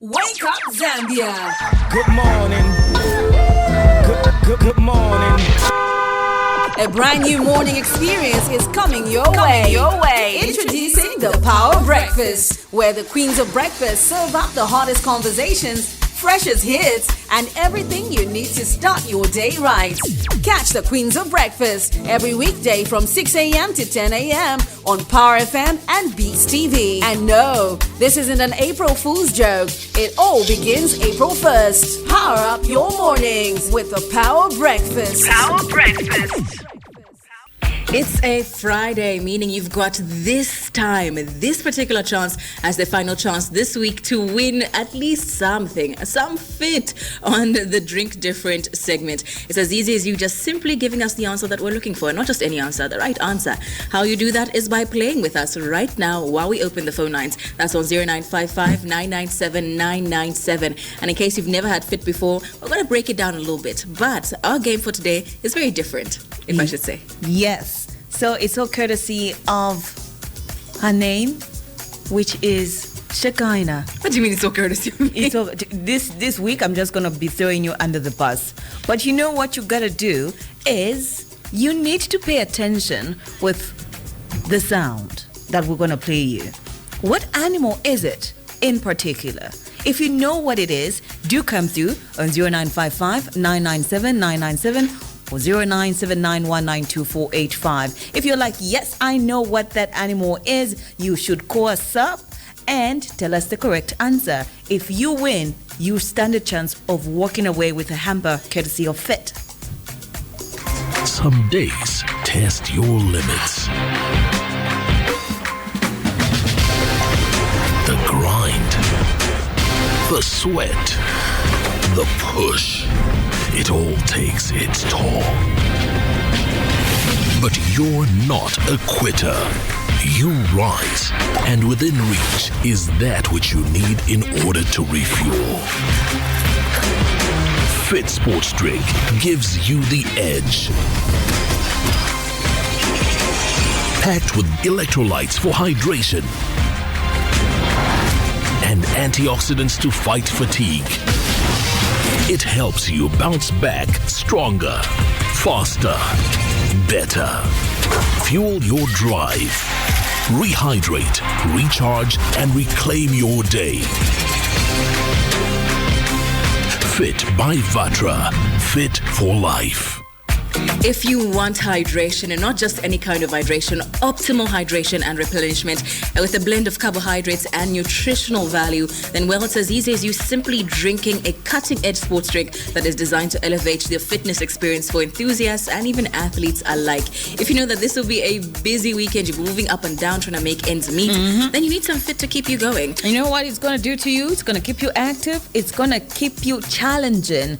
Wake up, Zambia. Good morning. Good morning. A brand new morning experience is coming your way. Introducing the Power Breakfast, where the queens of breakfast serve up the hottest conversations, freshest hits, and everything you need to start your day right. Catch the Queens of Breakfast every weekday from 6 a.m. to 10 a.m. on Power FM and Dstv. And no, this isn't an April Fool's joke. It all begins April 1st. Power up your mornings with the Power Breakfast. Power Breakfast. It's a Friday, meaning you've got this particular chance as the final chance this week to win at least something, some fit on the Drink Different segment. It's as easy as you just simply giving us the answer that we're looking for, not just any answer, the right answer. How you do that is by playing with us right now while we open the phone lines. That's on 0955 997 997. And in case you've never had fit before, we're going to break it down a little bit. But our game for today is very different, if I should say. Yes. So it's all courtesy of her name, which is Shekinah. What do you mean it's all courtesy of me? It's all, this week I'm just going to be throwing you under the bus. But you know what you got to do is you need to pay attention with the sound that we're going to play you. What animal is it in particular? If you know what it is, do come through on 0955 997 997 or 0979192485. If you're like, yes, I know what that animal is, you should call us up and tell us the correct answer. If you win, you stand a chance of walking away with a hamper courtesy of Fit. Some days test your limits. The grind, the sweat, the push. It all takes its toll. But you're not a quitter. You rise, and within reach is that which you need in order to refuel. Fit Sports Drink gives you the edge. Packed with electrolytes for hydration and antioxidants to fight fatigue. It helps you bounce back stronger, faster, better. Fuel your drive. Rehydrate, recharge, and reclaim your day. Fit by Vatra. Fit for life. If you want hydration, and not just any kind of hydration, optimal hydration and replenishment with a blend of carbohydrates and nutritional value, then well, it's as easy as you simply drinking a cutting-edge sports drink that is designed to elevate the fitness experience for enthusiasts and even athletes alike. If you know that this will be a busy weekend, you're moving up and down trying to make ends meet, then you need some Fit to keep you going. You know what it's going to do to you? It's going to keep you active. It's going to keep you challenging.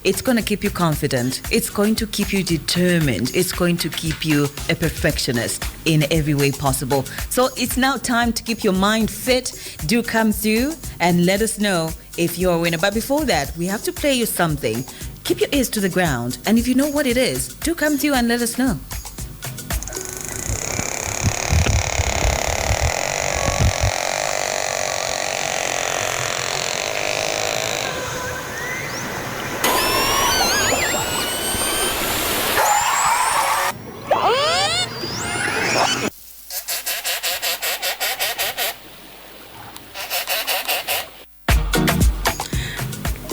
It's going to keep you confident. It's going to keep you determined. It's going to keep you a perfectionist in every way possible. So it's now time to keep your mind fit. Do come through and let us know if you're a winner. But before that, we have to play you something. Keep your ears to the ground. And if you know what it is, do come through and let us know.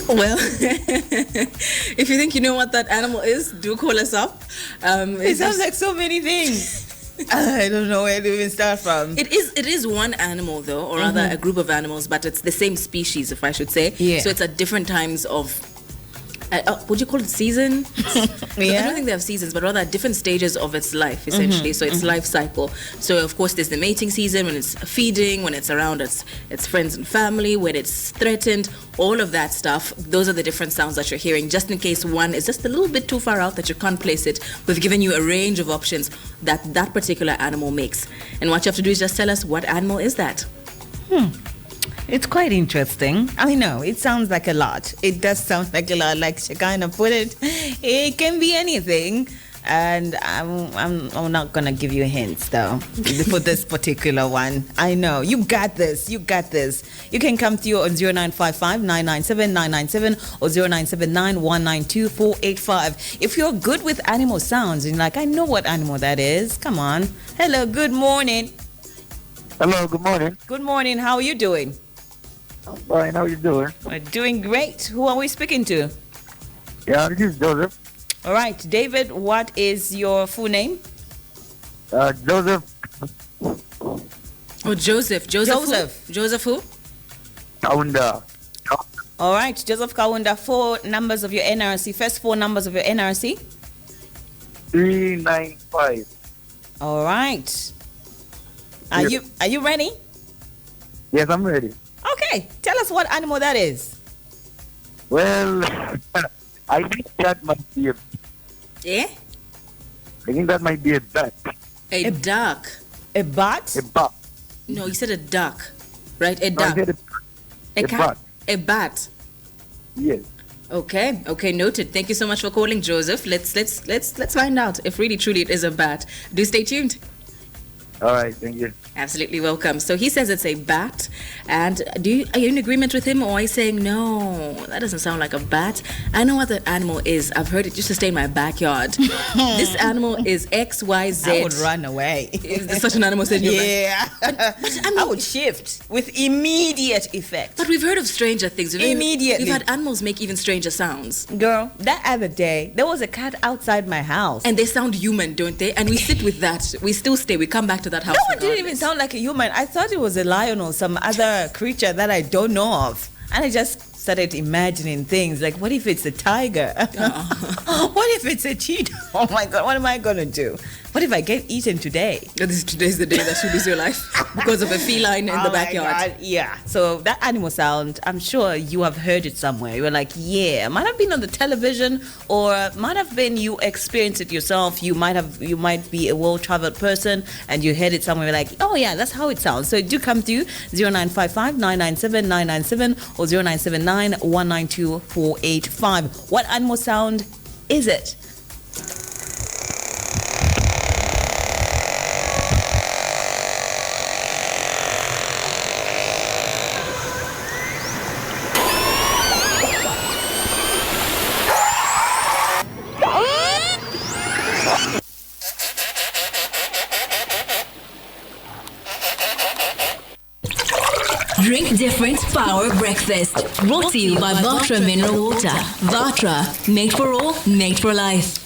Well, if you think you know what that animal is, do call us up. It sounds like so many things. I don't know where to even start from. It is one animal though, or rather a group of animals, but it's the same species, if I should say. Yeah. So it's at different times of, would you call it season? Yeah. I don't think they have seasons, but rather at different stages of its life, essentially. So its life cycle. So of course there's the mating season, when it's feeding, when it's around its friends and family, when it's threatened, all of that stuff. Those are the different sounds that you're hearing. Just in case one is just a little bit too far out that you can't place it, we've given you a range of options that particular animal makes. And what you have to do is just tell us what animal is that. It's quite interesting. I know, it sounds like a lot. It does sound like a lot, like Shekinah put it. It can be anything. And I'm not gonna give you hints though for this particular one. I know you got this. You got this. You can come through on 0955 997 997 or 0979 192 485. If you're good with animal sounds and you're like, I know what animal that is. Come on. Hello. Good morning. Hello. Good morning. Good morning. How are you doing? I'm fine. How are you doing? We're doing great. Who are we speaking to? Yeah, this is Joseph. All right, David, what is your full name? Joseph. Oh, Joseph. Joseph. Who? Joseph who? Kaunda. All right, Joseph Kaunda, 4 numbers of your NRC. First 4 numbers of your NRC. 395. All right. Yes. Are you ready? Yes, I'm ready. Okay, tell us what animal that is. Well, I think that might be a... Eh? I think that might be a bat. A duck. A bat? A bat. No, you said a duck, right? A No, I duck. said a cat. bat. A bat. Yes. Okay, noted. Thank you so much for calling, Joseph. Let's find out if really truly it is a bat. Do stay tuned. All right, thank you. Absolutely welcome. So he says it's a bat, and are you in agreement with him, or are you saying no? That doesn't sound like a bat. I know what that animal is. I've heard it used to stay in my backyard. This animal is XYZ. I would run away. Is such an animal said Yeah. I would shift with immediate effect. But we've heard of stranger things. Immediately. We've had animals make even stranger sounds. Girl, that other day, there was a cat outside my house. And they sound human, don't they? And we sit with that. We still stay. We come back to that house. That one didn't even sound like a human. I thought it was a lion or some other creature that I don't know of. And I just started imagining things like, what if it's a tiger? What if it's a cheetah? Oh my God, what am I going to do? What if I get eaten today? Today's the day that you lose your life because of a feline in the backyard. My God, yeah. So that animal sound, I'm sure you have heard it somewhere. You're like, yeah, might have been on the television, or might have been you experienced it yourself. You might be a well-traveled person and you heard it somewhere. You're like, oh yeah, that's how it sounds. So do come to 0955 997 997 or 0979 192 485. What animal sound is it? Drink Different Power Breakfast. Brought to you by Vatra Mineral Water. Vatra, made for all, made for life.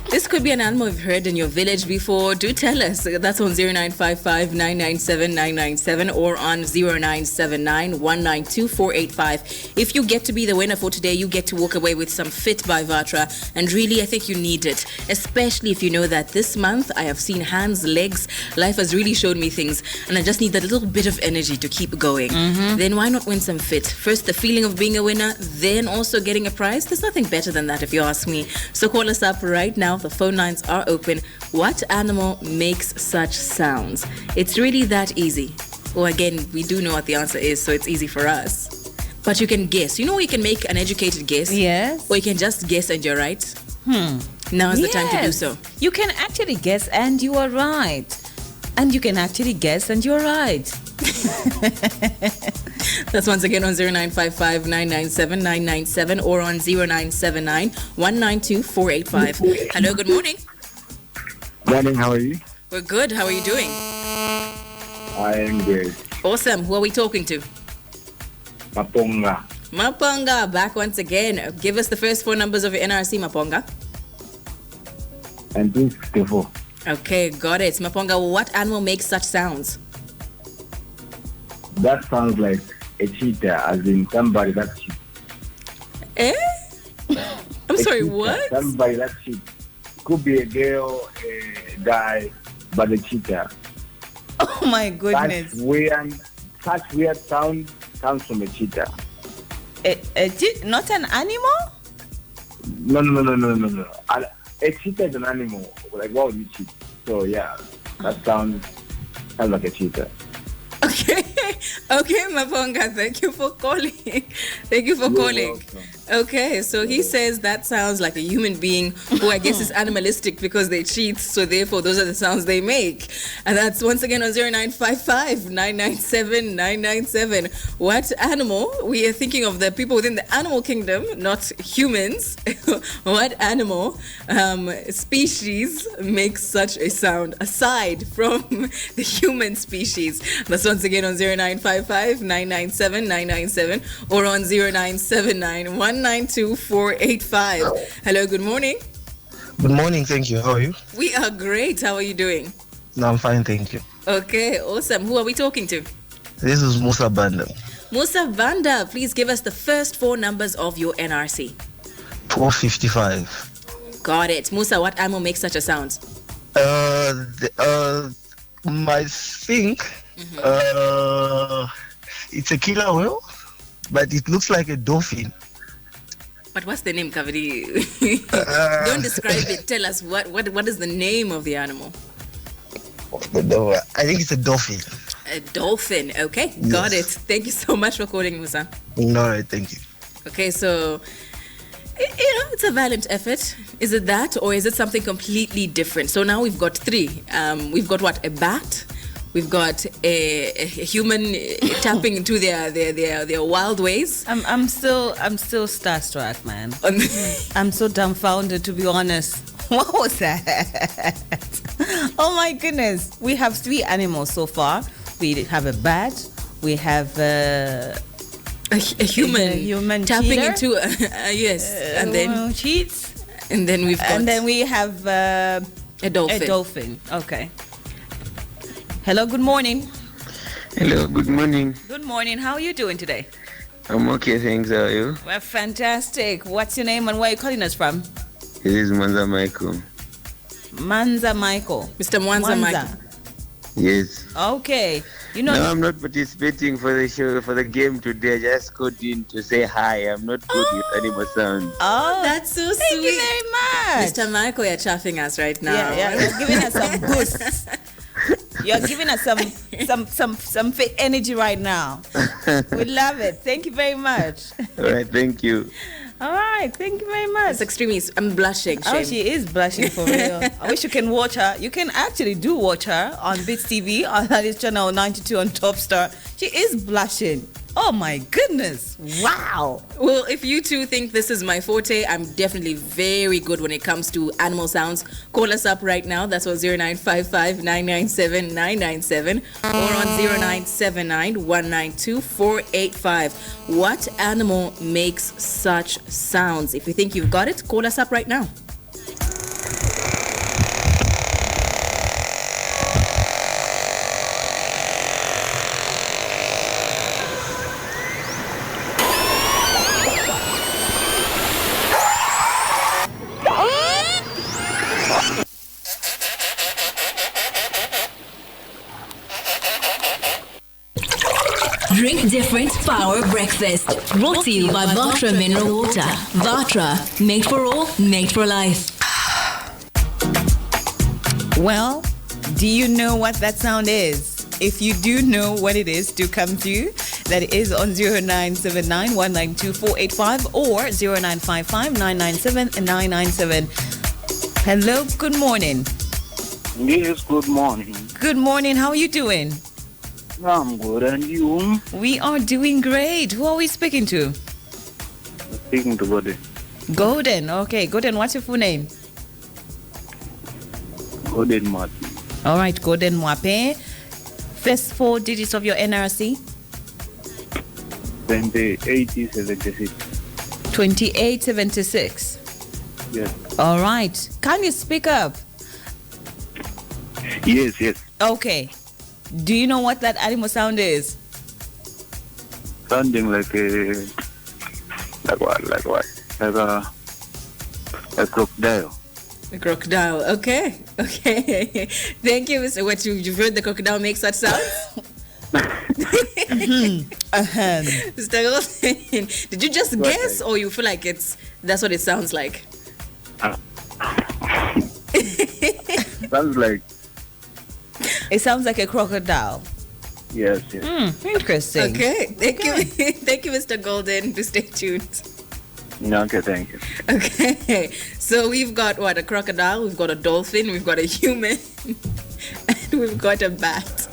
This could be an animal you've heard in your village before. Do tell us. That's on 0955 997 997 or on 0979 192 485. If you get to be the winner for today, you get to walk away with some Fit by Vatra. And really, I think you need it. Especially if you know that this month I have seen hands, legs. Life has really showed me things. And I just need that little bit of energy to keep going. Then why not win some Fit? First, the feeling of being a winner, then also getting a prize. There's nothing better than that if you ask me. So call us up right now. The phone lines are open. What animal makes such sounds? It's really that easy. Well, again, we do know what the answer is, so it's easy for us. But you can guess. You know, you can make an educated guess. Yes. Or you can just guess and you're right. Now is the time to do so. You can actually guess and you are right. And you can actually guess and you're right. That's once again on 0955 997 997 or on 0979 192 485. Hello, good morning. Morning, how are you? We're good. How are you doing? I am good. Awesome. Who are we talking to? Maponga. Maponga, back once again. Give us the first 4 numbers of your NRC, Maponga. And 264. Okay, got it. Maponga, what animal makes such sounds? That sounds like a cheetah, as in somebody that's cheat. Eh? I'm sorry, cheetah, what? Somebody that's cheat. Could be a girl, a guy, but a cheetah. Oh my goodness. Such weird sound comes from a cheetah. Not an animal? No. A cheetah is an animal. Like, why would you cheat? So yeah, that sounds like a cheetah. Okay. Okay, Maponga, thank you for calling. Thank you for calling. Welcome. Okay, so he says that sounds like a human being who I guess is animalistic because they cheat, so therefore those are the sounds they make. And that's once again on 0955 997 997. What animal? We are thinking of the people within the animal kingdom, not humans. What animal species makes such a sound aside from the human species? That's once again on 0955 997 997 or on 0979 192 485. Hello, good morning. Good morning, thank you. How are you? We are great. How are you doing? No, I'm fine, thank you. Okay, awesome. Who are we talking to? This is Musa Banda. Musa Vanda, please give us the first 4 numbers of your NRC. 455. Got it. Musa, what animal makes such a sound? I think it's a killer whale, but it looks like a dolphin. But what's the name, Kaveri? Don't describe it. Tell us what is the name of the animal? I think it's a dolphin. A dolphin. Okay, got it. Thank you so much for calling, Musa. All right, thank you. Okay, so it's a valiant effort. Is it that, or is it something completely different? So now we've got 3. We've got what? A bat. We've got a human tapping into their wild ways. I'm still starstruck, man. I'm so dumbfounded, to be honest. What was that? Oh my goodness. We have 3 animals so far. We have a bat. We have a human tapping cheater. into yes, and then cheats. And then we have a dolphin. A dolphin. Okay. Hello, good morning. Hello, good morning. Good morning. How are you doing today? I'm okay, thanks. How are you? Well, fantastic. What's your name and where are you calling us from? This is Manza Michael. Manza Michael. Mr. Mwanza Michael. Yes. Okay. You know. No, I'm not participating for the show, for the game today. I just called in to say hi. I'm not good with animal sound. Oh, that's so sweet. Thank you very much. Mr. Michael, you're chaffing us right now. Yeah, you're giving us some boosts. You're giving us some fake energy right now. We love it. Thank you very much. All right, thank you. All right, thank you very much. It's extremely. I'm blushing. Shame. Oh, she is blushing for real. I wish you can watch her. You can actually watch her on Dstv on this channel 92 on Topstar. She is blushing. Oh my goodness. Wow. Well, if you two think this is my forte, I'm definitely very good when it comes to animal sounds. Call us up right now. That's on 0955 997 997 or on 0979 192 485. What animal makes such sounds? If you think you've got it, call us up right now. Drink different power breakfast. Brought to you by Vatra Mineral Water. Vatra, made for all, made for life. Well, do you know what that sound is? If you do know what it is, do come through. That is on 0979 192 485 or 0955 997 997. Hello, good morning. Yes, good morning. Good morning. How are you doing? I'm good, and you? We are doing great. Who are we speaking to? Speaking to Gotv. Golden. Okay, Golden, what's your full name? Gotv Mati. All right, Golden Mwape. First 4 digits of your NRC? 2876. 2876. Yes. All right. Can you speak up? Yes. Okay. Do you know what that animal sound is? Sounding like a... Like what? Like a crocodile. The crocodile. Okay. Thank you, Mr. What you've heard the crocodile make such sounds? Mr. Golden, did you just guess, or you feel like that's what it sounds like? Sounds like... It sounds like a crocodile. Yes. Interesting. Okay. Thank you. Thank you, Mr. Golden. To stay tuned. Okay, thank you. Okay. So we've got what? A crocodile, we've got a dolphin, we've got a human, and we've got a bat.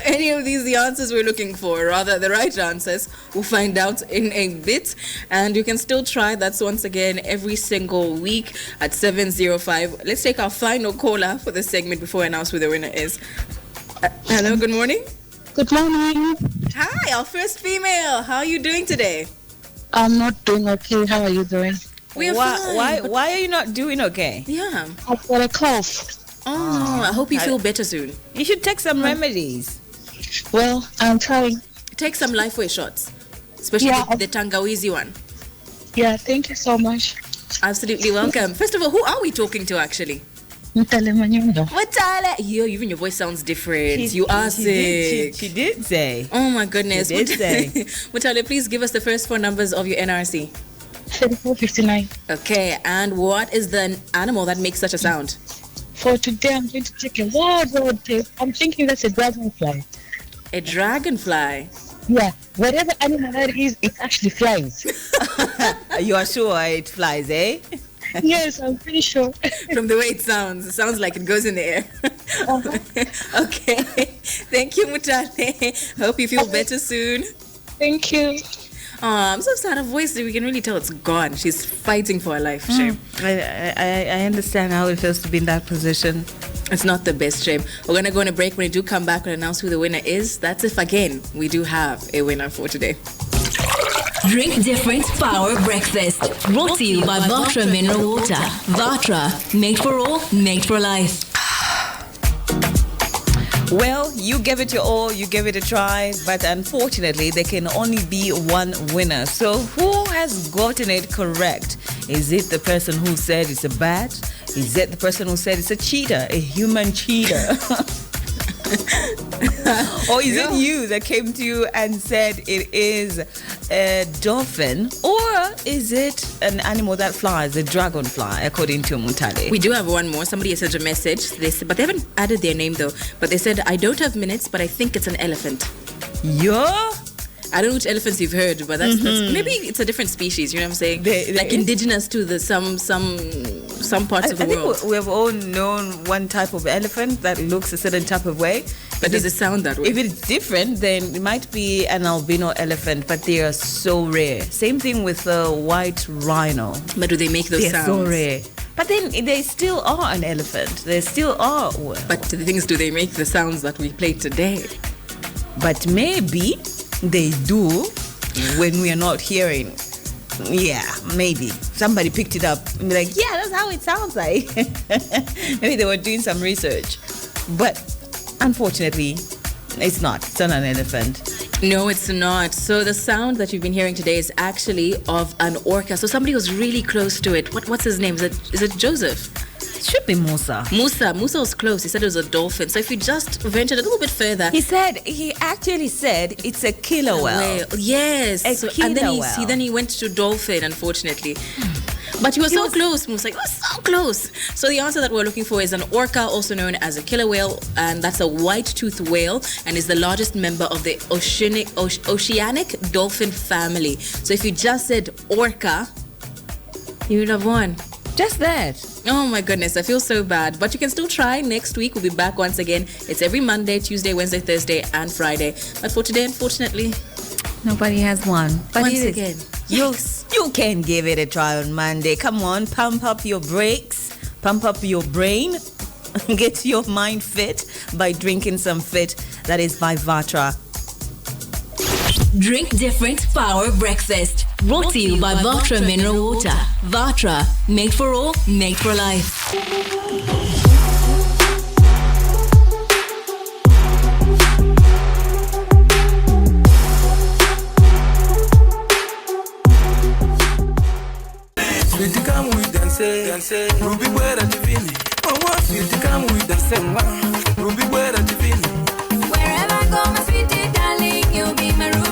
Any of these the answers we're looking for, rather the right answers, we'll find out in a bit. And you can still try. That's once again every single week at 7:05. Let's take our final caller for this segment before I announce who the winner is. Hello, good morning. Good morning. Hi, our first female. How are you doing today? I'm not doing okay. How are you doing? We're fine. Why are you not doing okay? Yeah. I've got a cough. Oh, no. I hope you feel better soon. You should take some remedies. Well, I'm trying. Take some Lifeway shots, especially the Tangawizi one. Yeah, thank you so much. Absolutely welcome. First of all, who are we talking to actually? Mutale Manyundo. Mutale. Yo, even your voice sounds different. You are sick. She did say. Oh my goodness. She did say. Mutale, please give us the first 4 numbers of your NRC. 3459. Okay, and what is the animal that makes such a sound? For today, I'm going to take a wild road trip. I'm thinking that's a dragonfly. A dragonfly? Yeah, whatever animal that is, it actually flies. You are sure it flies, eh? Yes, I'm pretty sure. From the way it sounds like it goes in the air. Okay, thank you, Mutale. Hope you feel better soon. Thank you. I'm so sad. Her voice, we can really tell it's gone. She's fighting for her life. Shame. I understand how it feels to be in that position. It's not the best, Shame. We're going to go on a break. When we do come back, we'll announce who the winner is. That's if, again, we do have a winner for today. Drink Different Power Breakfast. Brought to you by Vatra Mineral Water. Vatra, made for all, made for life. Well, you gave it your all, you gave it a try, but unfortunately, there can only be one winner. So who has gotten it correct? Is it the person who said it's a bat? Is it the person who said it's a cheetah, a human cheetah? Or is it you that came to you and said it is a dolphin? Or is it an animal that flies, a dragonfly, according to Mutale? We do have one more. Somebody sent a message. They said, but they haven't added their name though. But they said, I don't have minutes, but I think it's an elephant. Yeah. I don't know which elephants you've heard, but that's maybe it's a different species. You know what I'm saying? Like indigenous to the some parts of the world. I think we have all known one type of elephant that looks a certain type of way. But does it sound that way? If it's different, then it might be an albino elephant, but they are so rare. Same thing with the white rhino. But do they make those sounds? They're so rare. But then they still are an elephant. They still are. But the things, do they make the sounds that we played today? But maybe they do when we are not hearing. Yeah, maybe. Somebody picked it up and be like, yeah, that's how it sounds like. Maybe they were doing some research. But unfortunately, it's not. It's not an elephant. No, it's not. So the sound that you've been hearing today is actually of an orca. So somebody was really close to it. What's his name? Is it Joseph? It should be Musa. Musa was close. He said it was a dolphin. So if you just ventured a little bit further. He actually said it's a killer whale. Yes. And then he went to dolphin, unfortunately. But he was so close, Musa. He was so close. So the answer that we're looking for is an orca, also known as a killer whale, and that's a white-toothed whale, and is the largest member of the oceanic dolphin family. So if you just said orca, you would have won. Just that. Oh my goodness, I feel so bad. But you can still try. Next week we'll be back once again. It's every Monday, Tuesday, Wednesday, Thursday, and Friday. But for today, unfortunately, nobody has won. But once again, you can give it a try on Monday. Come on, pump up your brakes, pump up your brain, get your mind fit by drinking some fit. That is by Vatra. Drink Different Power Breakfast. Brought to you by Vatra Mineral Water. Vatra, made for all, made for life. Sweetie, come with dance. Ruby, where are you feeling? Oh, what sweetie, come with dance. Ruby, where are you feeling? Wherever I go, my sweetie darling, you'll be my ruby.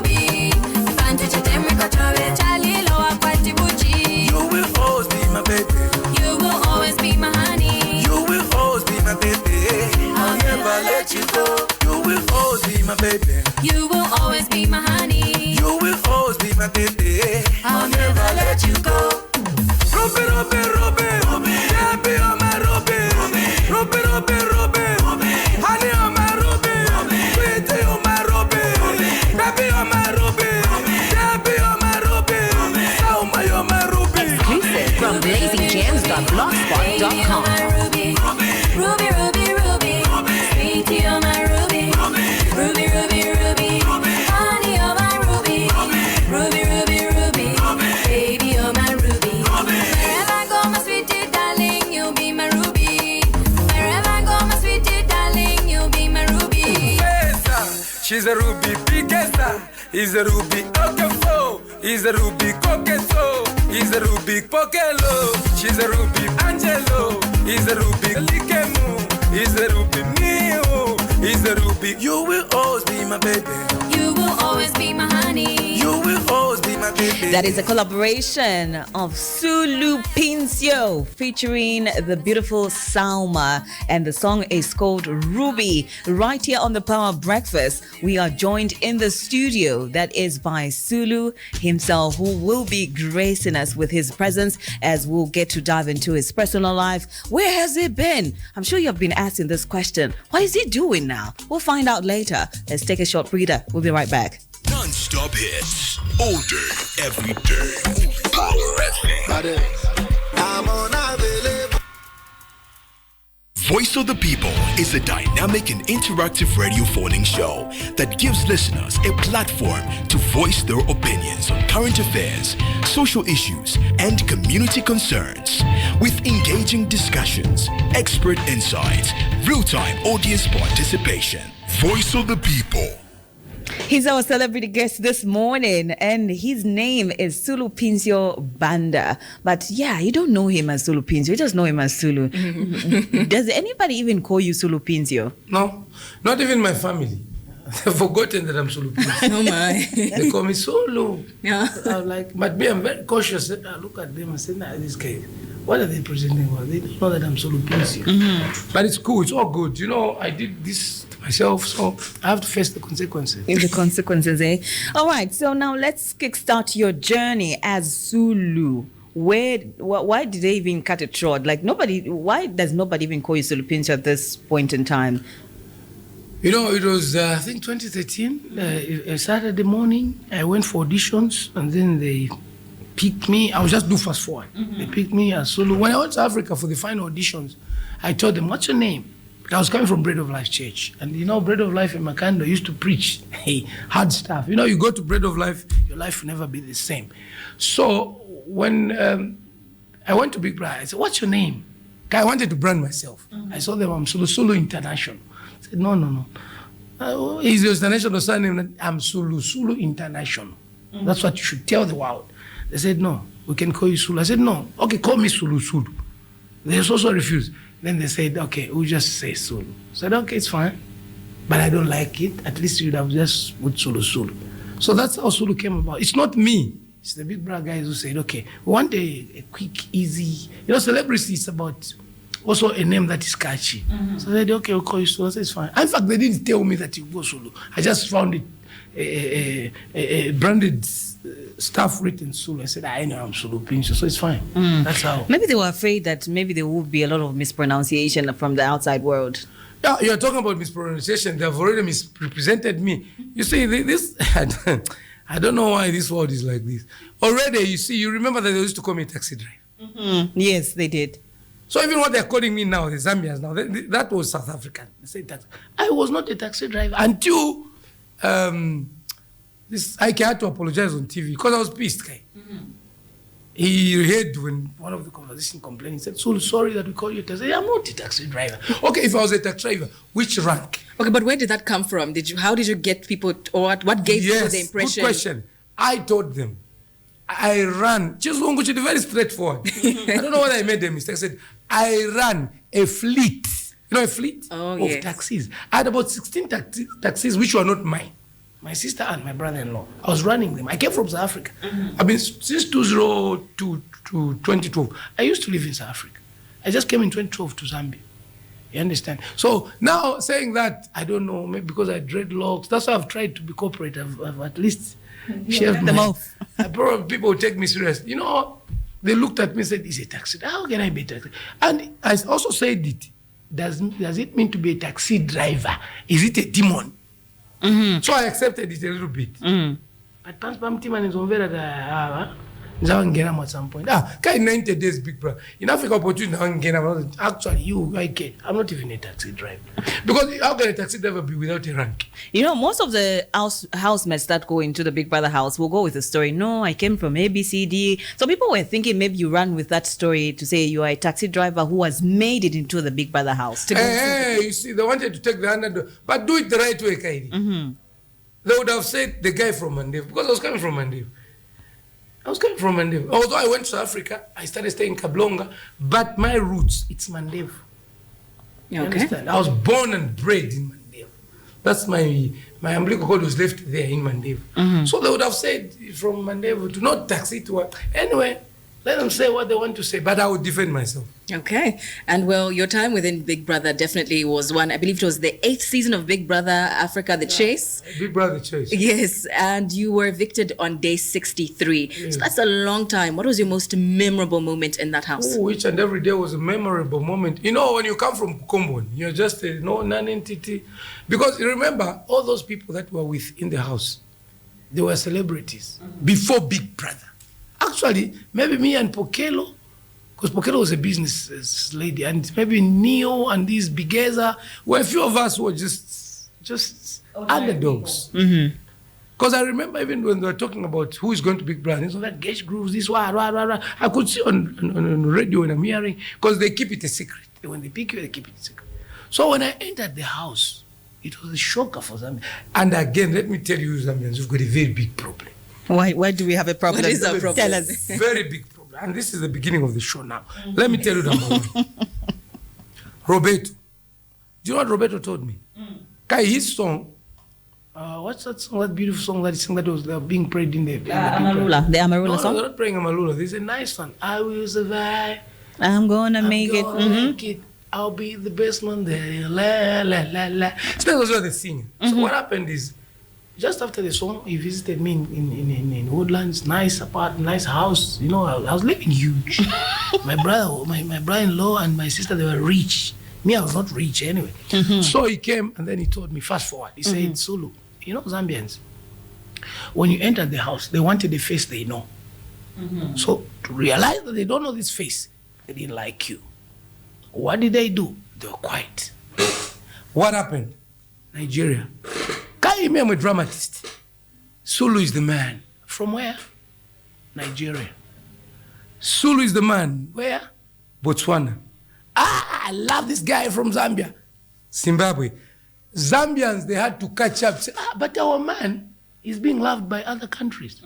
You will always be my baby. You will always be my honey. You will always be my baby. Oh, yeah. You will always be my honey. You will always be my baby. I'll never let you go. Ruby, Ruby, Ruby, baby, you're my Ruby. Ruby, Ruby, Ruby, honey, you're my Ruby. Sweetie, you're my Ruby. Baby, you're my Ruby. Baby, you're my Ruby. Salma, you're my Ruby. Exclusive from BlazingGems.blogspot.com. Ruby, Ruby, Ruby, Ruby. Sweetie, you're my Ruby. Ruby, Ruby, Ruby. Honey, you're my Ruby. Ruby, Ruby, Ruby. Baby, you're my Ruby. Wherever I go, my sweetie darling, you'll be my Ruby. Wherever I go, my sweetie darling, you'll be my Ruby. She's a Ruby Piquesa. He's a Ruby Okefo. He's a Ruby Coqueso. He's a Ruby Pokelo. She's a Ruby Angelo. He's a Ruby Likemu. He's a Ruby Mio. He's a Ruby. You will always be my baby. You will always be my honey. You will always be my baby. That is a collaboration of Sulu Pincio featuring the beautiful Salma, and the song is called Ruby. Right here on the Power Breakfast, we are joined in the studio, that is by Sulu himself, who will be gracing us with his presence as we'll get to dive into his personal life. Where has he been? I'm sure you've been asking this question. What is he doing now? We'll find out later. Let's take a short breather. We'll be right back. Non-stop hits, all day, every day. Power FM. Voice of the People is a dynamic and interactive radio phoning show that gives listeners a platform to voice their opinions on current affairs, social issues, and community concerns. With engaging discussions, expert insights, real-time audience participation. Voice of the People. He's our celebrity guest this morning, and his name is Sulu Pincio Banda. But yeah, you don't know him as Sulu Pincio, you just know him as Sulu. Does anybody even call you Sulu Pincio? No, not even my family. They've forgotten that I'm Sulu Pincio. Oh my. They call me Sulu. Yeah. I'm like, but me, I'm very cautious. I look at them and say, nah, this guy, what are they presenting for? They don't know that I'm Sulu Pincio. But it's cool, it's all good. You know, I did this to myself, so I have to face the consequences. The consequences, eh? All right, so now let's kickstart your journey as Sulu. Why did they even cut it short? Like why does nobody even call you Sulu Pincio at this point in time? You know, it was, I think, 2013, a Saturday morning. I went for auditions, and then they picked me. I was just do fast forward. They picked me as Sulu. When I went to Africa for the final auditions, I told them, what's your name? I was coming from Bread of Life Church. And you know, Bread of Life in Makando used to preach hard stuff. You know, you go to Bread of Life, your life will never be the same. So when I went to Big Brother, I said, what's your name? I wanted to brand myself. I saw them, I'm Sulu International. I said, no. Is your international surname? I'm Sulu International. That's what you should tell the world. They said, no, we can call you Sulu. I said, no, okay, call me Sulu. They also refused. Then they said, okay, we'll just say Sulu. I said, okay, it's fine. But I don't like it. At least you'd have just put Sulu. So that's how Sulu came about. It's not me. It's the Big Brother guys who said, okay, we want a quick, easy, you know, celebrity is about also a name that is catchy. So they said, okay, we'll call you Sulu. I said, it's fine. In fact, they didn't tell me that you go Sulu. I just found it a branded stuff written Sulu. I said, I know I'm Sulu Pincio, so it's fine. That's how. Maybe they were afraid that maybe there would be a lot of mispronunciation from the outside world. Yeah, you're talking about mispronunciation. They've already misrepresented me. You see, this, I don't know why this world is like this. Already, you see, you remember that they used to call me a taxi driver. Yes, they did. So even what they're calling me now, the Zambians now, that was South African. They say taxi. I was not a taxi driver until I had to apologize on TV because I was pissed. He heard when one of the conversation complained, he said, so sorry that we call you a taxi. I'm not a taxi driver. Okay, if I was a taxi driver, which rank? Okay, but where did that come from? How did you get people, or what gave people the impression? Good question. I told them, I ran, just very straightforward. I don't know whether I made a mistake. I said, I ran a fleet, you know, a fleet of taxis. I had about 16 taxis, which were not mine. My sister and my brother-in-law. I was running them. I came from South Africa. I've been since 2002 to 2012. I used to live in South Africa. I just came in 2012 to Zambia. You understand? So now saying that, I don't know, maybe because I dreadlocks, that's why I've tried to be corporate. I've at least shaved them off. Probably people will take me serious. You know, they looked at me and said, "Is a taxi? How can I be a taxi?" And I also said it. Does it mean to be a taxi driver? Is it a demon? So I accepted it a little bit. But Pampam Timan is on very at some point. Kind 90 days, big brother. In Africa, opportunity actually I'm not even a taxi driver. Because how can a taxi driver be without a rank? You know, most of the housemates that go into the Big Brother house will go with a story. No, I came from ABCD. So people were thinking maybe you ran with that story to say you are a taxi driver who has made it into the Big Brother house. Hey, you see, they wanted to take the $100, but do it the right way, Kaidi. They would have said the guy from Mandev, because I was coming from Mandev. Although I went to Africa, I started staying in Kablonga, but my roots, it's Mandev. You understand? I was born and bred in Mandev. That's my umbilical cord was left there in Mandev. So they would have said from Mandev to not taxi to work. Anyway, let them say what they want to say, but I would defend myself. Okay. And well, your time within Big Brother definitely was one, I believe it was the 8th season of Big Brother Africa, The Chase. Big Brother Chase. Yes. And you were evicted on day 63. Yes. So that's a long time. What was your most memorable moment in that house? Oh, each and every day was a memorable moment. You know, when you come from Kukombon, you're just a non-entity. Because you remember, all those people that were in the house, they were celebrities before Big Brother. Actually, maybe me and Pokelo, because Pokelo was a business lady, and maybe Neo and these Bigeza, were a few of us who were just underdogs. Because I remember even when they were talking about who is going to Big Brother, so that Gesh Grooves, this one, I could see on radio when I'm hearing, because they keep it a secret. When they pick you, they keep it a secret. So when I entered the house, it was a shocker for Zambia. And again, let me tell you, Zambians, we've got a very big problem. Why do we have a problem? What is our problem? Tell us. Very big problem. And this is the beginning of the show now. Let me tell you number one. Roberto. Do you know what Roberto told me? Kai, his song, what's that song, that beautiful song that he sang that was being prayed in the Amarula. The Amarula song? No, they're not praying Amarula. There's a nice one. I will survive. I'm gonna make it. I'll be the best man there. La, la, la, la. So that was what they sing. So what happened is, just after the song, he visited me in Woodlands, nice apartment, nice house. You know, I was living huge. My brother-in-law and my sister, they were rich. Me, I was not rich anyway. So he came and then he told me, fast forward. He said, Sulu, you know Zambians, when you enter the house, they wanted a face they know. So to realize that they don't know this face, they didn't like you. What did they do? They were quiet. What happened? Nigeria. I'm a dramatist. Sulu is the man. From where? Nigeria. Sulu is the man. Where? Botswana. I love this guy from Zambia. Zimbabwe. Zambians, they had to catch up. Say, but our man is being loved by other countries.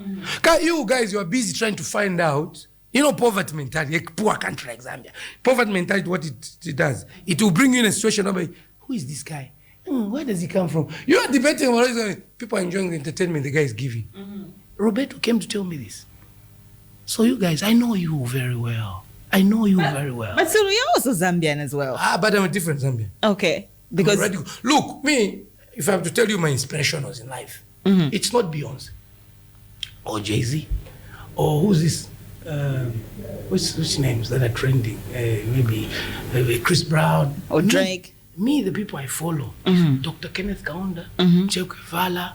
You guys, you are busy trying to find out, you know, poverty mentality, a poor country like Zambia. Poverty mentality, what it does, it will bring you in a situation of, who is this guy? Where does he come from? You are debating about people are enjoying the entertainment the guy is giving. Roberto came to tell me this. So you guys, I know you very well. But Sulu, you're also Zambian as well. But I'm a different Zambian. Okay. Because look, me, if I have to tell you my inspiration was in life, it's not Beyonce or Jay-Z or who's this? Which names that are trending? Maybe Chris Brown or Drake. Me, the people I follow, Dr. Kenneth Kaunda, Che Guevara,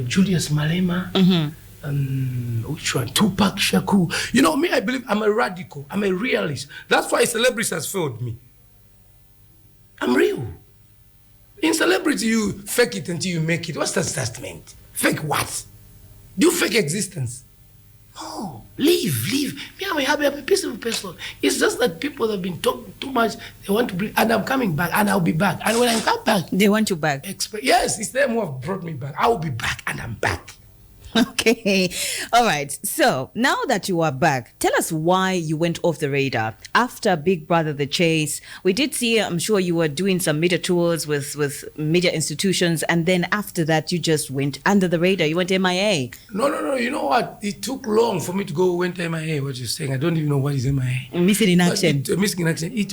Julius Malema, which one? Tupac Shakur. You know, me, I believe I'm a radical. I'm a realist. That's why celebrities has failed me. I'm real. In celebrity, you fake it until you make it. What's that meant? Fake what? Do you fake existence? No, leave. Me, I'm a happy, peaceful person. It's just that people have been talking too much. They want to bring, and I'm coming back, and I'll be back. And when I come back, they want you back. Yes, it's them who have brought me back. I will be back, and I'm back. Okay. All right. So now that you are back, tell us why you went off the radar after Big Brother The Chase. We did see, I'm sure you were doing some media tours with media institutions. And then after that, you just went under the radar. You went MIA. No. You know what? It took long for me to go went MIA. What you're saying? I don't even know what is MIA. Missing in action. Missing in action. It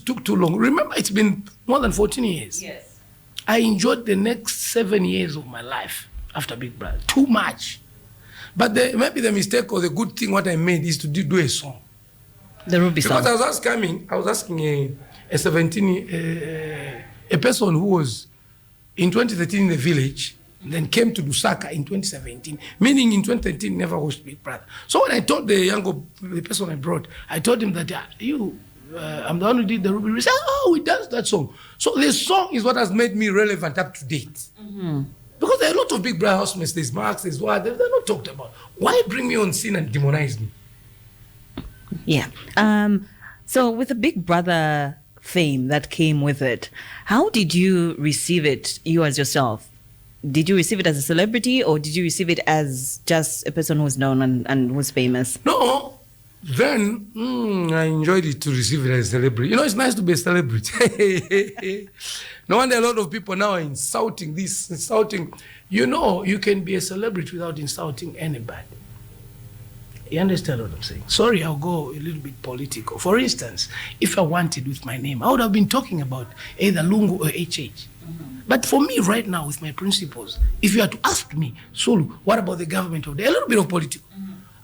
took too long. Remember, it's been more than 14 years. Yes. I enjoyed the next 7 years of my life after Big Brother. Too much. But maybe the mistake or the good thing what I made is to do a song. The Ruby song. Because I was asking a person who was in 2013 in the village, then came to Lusaka in 2017, meaning in 2013 never watched Big Brother. So when I told the person I brought, I told him that I'm the one who did the Ruby. He said, we danced that song. So the song is what has made me relevant up to date. Mm-hmm. Because there are a lot of Big Brother housemates, there's Marks, there's what, they're not talked about. Why bring me on scene and demonize me? Yeah. So with the Big Brother fame that came with it, how did you receive it, you as yourself? Did you receive it as a celebrity or did you receive it as just a person who's known and who's famous? No. Then I enjoyed it to receive it as a celebrity. You know, it's nice to be a celebrity. No wonder a lot of people now are insulting this, insulting. You know, you can be a celebrity without insulting anybody. You understand what I'm saying? Sorry, I'll go a little bit political. For instance, if I wanted with my name, I would have been talking about either Lungu or HH. But for me right now, with my principles, if you had to ask me, Sulu, what about the government of a little bit of political?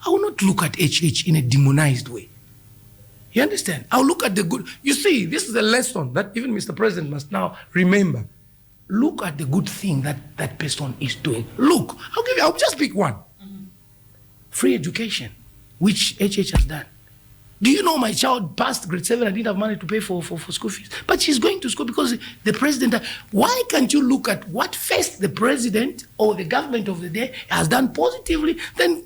I will not look at HH in a demonized way. You understand? I'll look at the good. You see, this is a lesson that even Mr. President must now remember. Look at the good thing that person is doing. Look, I'll just pick one. Free education, which HH has done. Do you know my child passed grade 7 and didn't have money to pay for school fees? But she's going to school because the president... Why can't you look at what first the president or the government of the day has done positively, then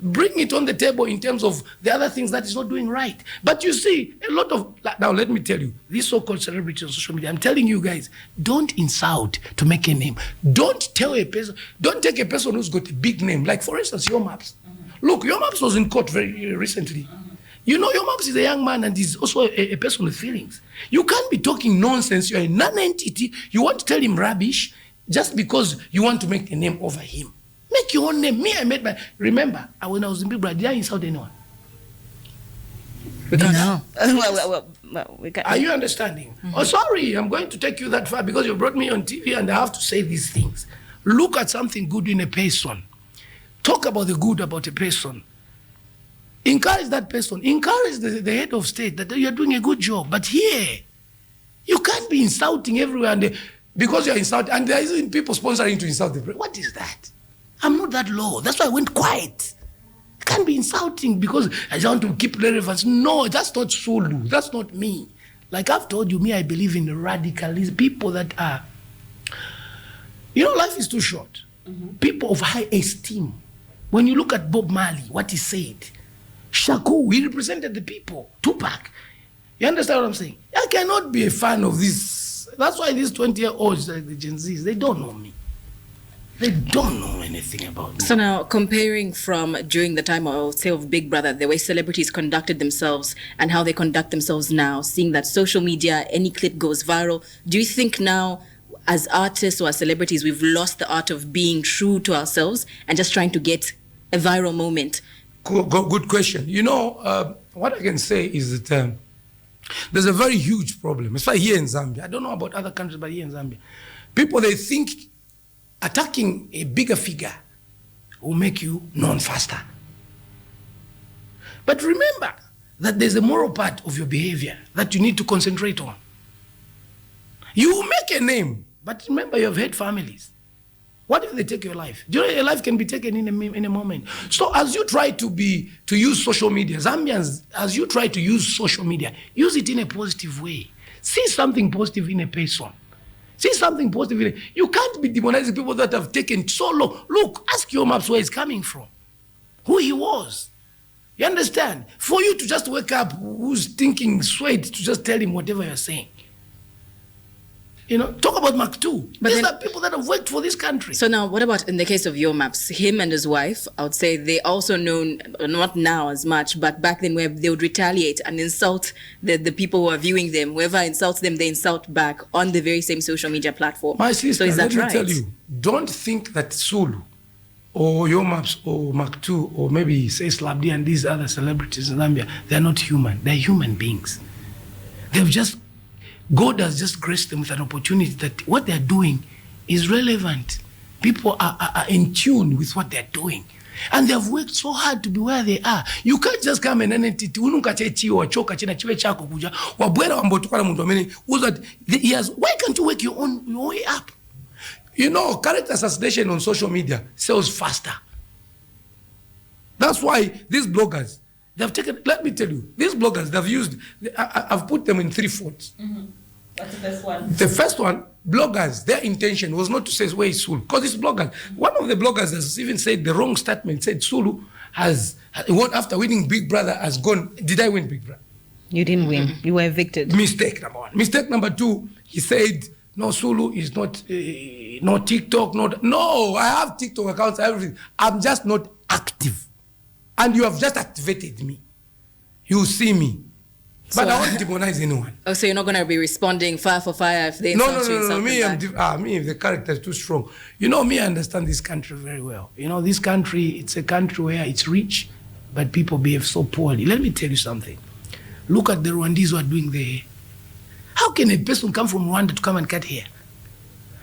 bring it on the table in terms of the other things that is not doing right? But you see, a lot of... Now, let me tell you, these so-called celebrities on social media, I'm telling you guys, don't insult to make a name. Don't take a person who's got a big name. Like, for instance, Your Maps. Look, Your Maps was in court very recently. You know, Your Maps is a young man and he's also a person with feelings. You can't be talking nonsense. You're a non-entity. You want to tell him rubbish just because you want to make a name over him. Make your own name. Me, I made my... Remember, when I was in Big Brother, did I insult anyone? No. Are you understanding? Mm-hmm. Oh, sorry, I'm going to take you that far because you brought me on TV and I have to say these things. Look at something good in a person. Talk about the good about a person. Encourage that person. Encourage the head of state that you're doing a good job. But here, you can't be insulting everywhere because you're insulting. And there isn't people sponsoring to insult the president. What is that? I'm not that low. That's why I went quiet. I can't be insulting because I want to keep relevance. No, that's not Sulu. That's not me. Like I've told you, me, I believe in the radicalism. People that are... You know, life is too short. Mm-hmm. People of high esteem. When you look at Bob Marley, what he said... Shaku, he represented the people. Tupac. You understand what I'm saying? I cannot be a fan of this. That's why these 20-year-olds, like the Gen Zs, they don't know me. They don't know anything about me. So now, comparing from during the time, I would say, of Big Brother, the way celebrities conducted themselves and how they conduct themselves now, seeing that social media, any clip goes viral, do you think now, as artists or as celebrities, we've lost the art of being true to ourselves and just trying to get a viral moment? Good question. You know, what I can say is that there's a very huge problem. Especially here in Zambia. I don't know about other countries, but here in Zambia. People, they think attacking a bigger figure will make you known faster. But remember that there's a moral part of your behavior that you need to concentrate on. You will make a name, but remember you have had families. What if they take your life? Do you know your life can be taken in a moment? So as you try to use social media, Zambians, as you try to use social media, use it in a positive way. See something positive in a person. See something positive in it. You can't be demonizing people that have taken so long. Look, ask Your Maps where he's coming from, who he was. You understand? For you to just wake up, who's thinking straight, to just tell him whatever you're saying. Talk about Mark II. These are people that have worked for this country. So now, what about in the case of your maps? Him and his wife, I would say they also known, not now as much, but back then where they would retaliate and insult the people who are viewing them. Whoever insults them, they insult back on the very same social media platform. My sister, so is that let me right? tell you, don't think that Sulu or your maps or Mark II or maybe say Slabdi and these other celebrities in Zambia, they're not human. They're human beings. God has just graced them with an opportunity that what they're doing is relevant. People are in tune with what they're doing. And they've worked so hard to be where they are. You can't just come and entity why can't you work your own way up? Character assassination on social media sells faster. That's why these bloggers, they've taken, let me tell you, these bloggers, I've put them in 3 folds. What's the first one? The first one, bloggers, their intention was not to say where is Sulu, because it's bloggers. One of the bloggers has even said the wrong statement, said Sulu after winning Big Brother, has gone. Did I win Big Brother? You didn't win. You were evicted. Mistake number one. Mistake number two, he said, no, Sulu is not, no TikTok, no, I have TikTok accounts, everything. I'm just not active. And you have just activated me. You see me. But I won't demonize anyone. Oh, so you're not going to be responding fire for fire if they insult you? No. Me, the character is too strong. Me, I understand this country very well. This country, it's a country where it's rich, but people behave so poorly. Let me tell you something. Look at the Rwandese who are doing the hair. How can a person come from Rwanda to come and cut hair?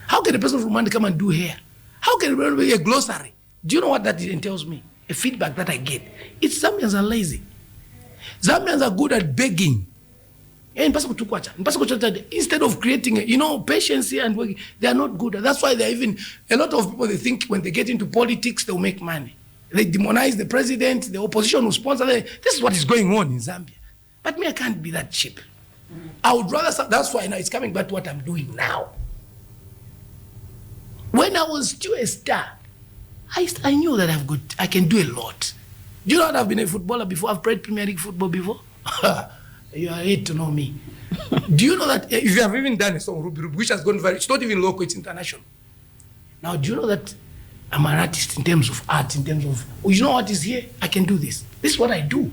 How can a person from Rwanda come and do hair? How can it be a glossary? Do you know what that entails me? A feedback that I get. It's Zambians are lazy. Zambians are good at begging. Instead of creating, patience here and working, they are not good. That's why a lot of people, they think when they get into politics, they'll make money. They demonize the president, the opposition will sponsor them. This is what is going on in Zambia. But me, I can't be that cheap. I would rather, that's why now it's coming back to what I'm doing now. When I was still a star, I knew that I can do a lot. Do you know that I've been a footballer before? I've played Premier League football before. You are hate to know me. Do you know that if you have even done a song, Ruby, which has gone very, it's not even local, it's international. Now, do you know that I'm an artist in terms of art, in terms of, you know what is here? I can do this. This is what I do.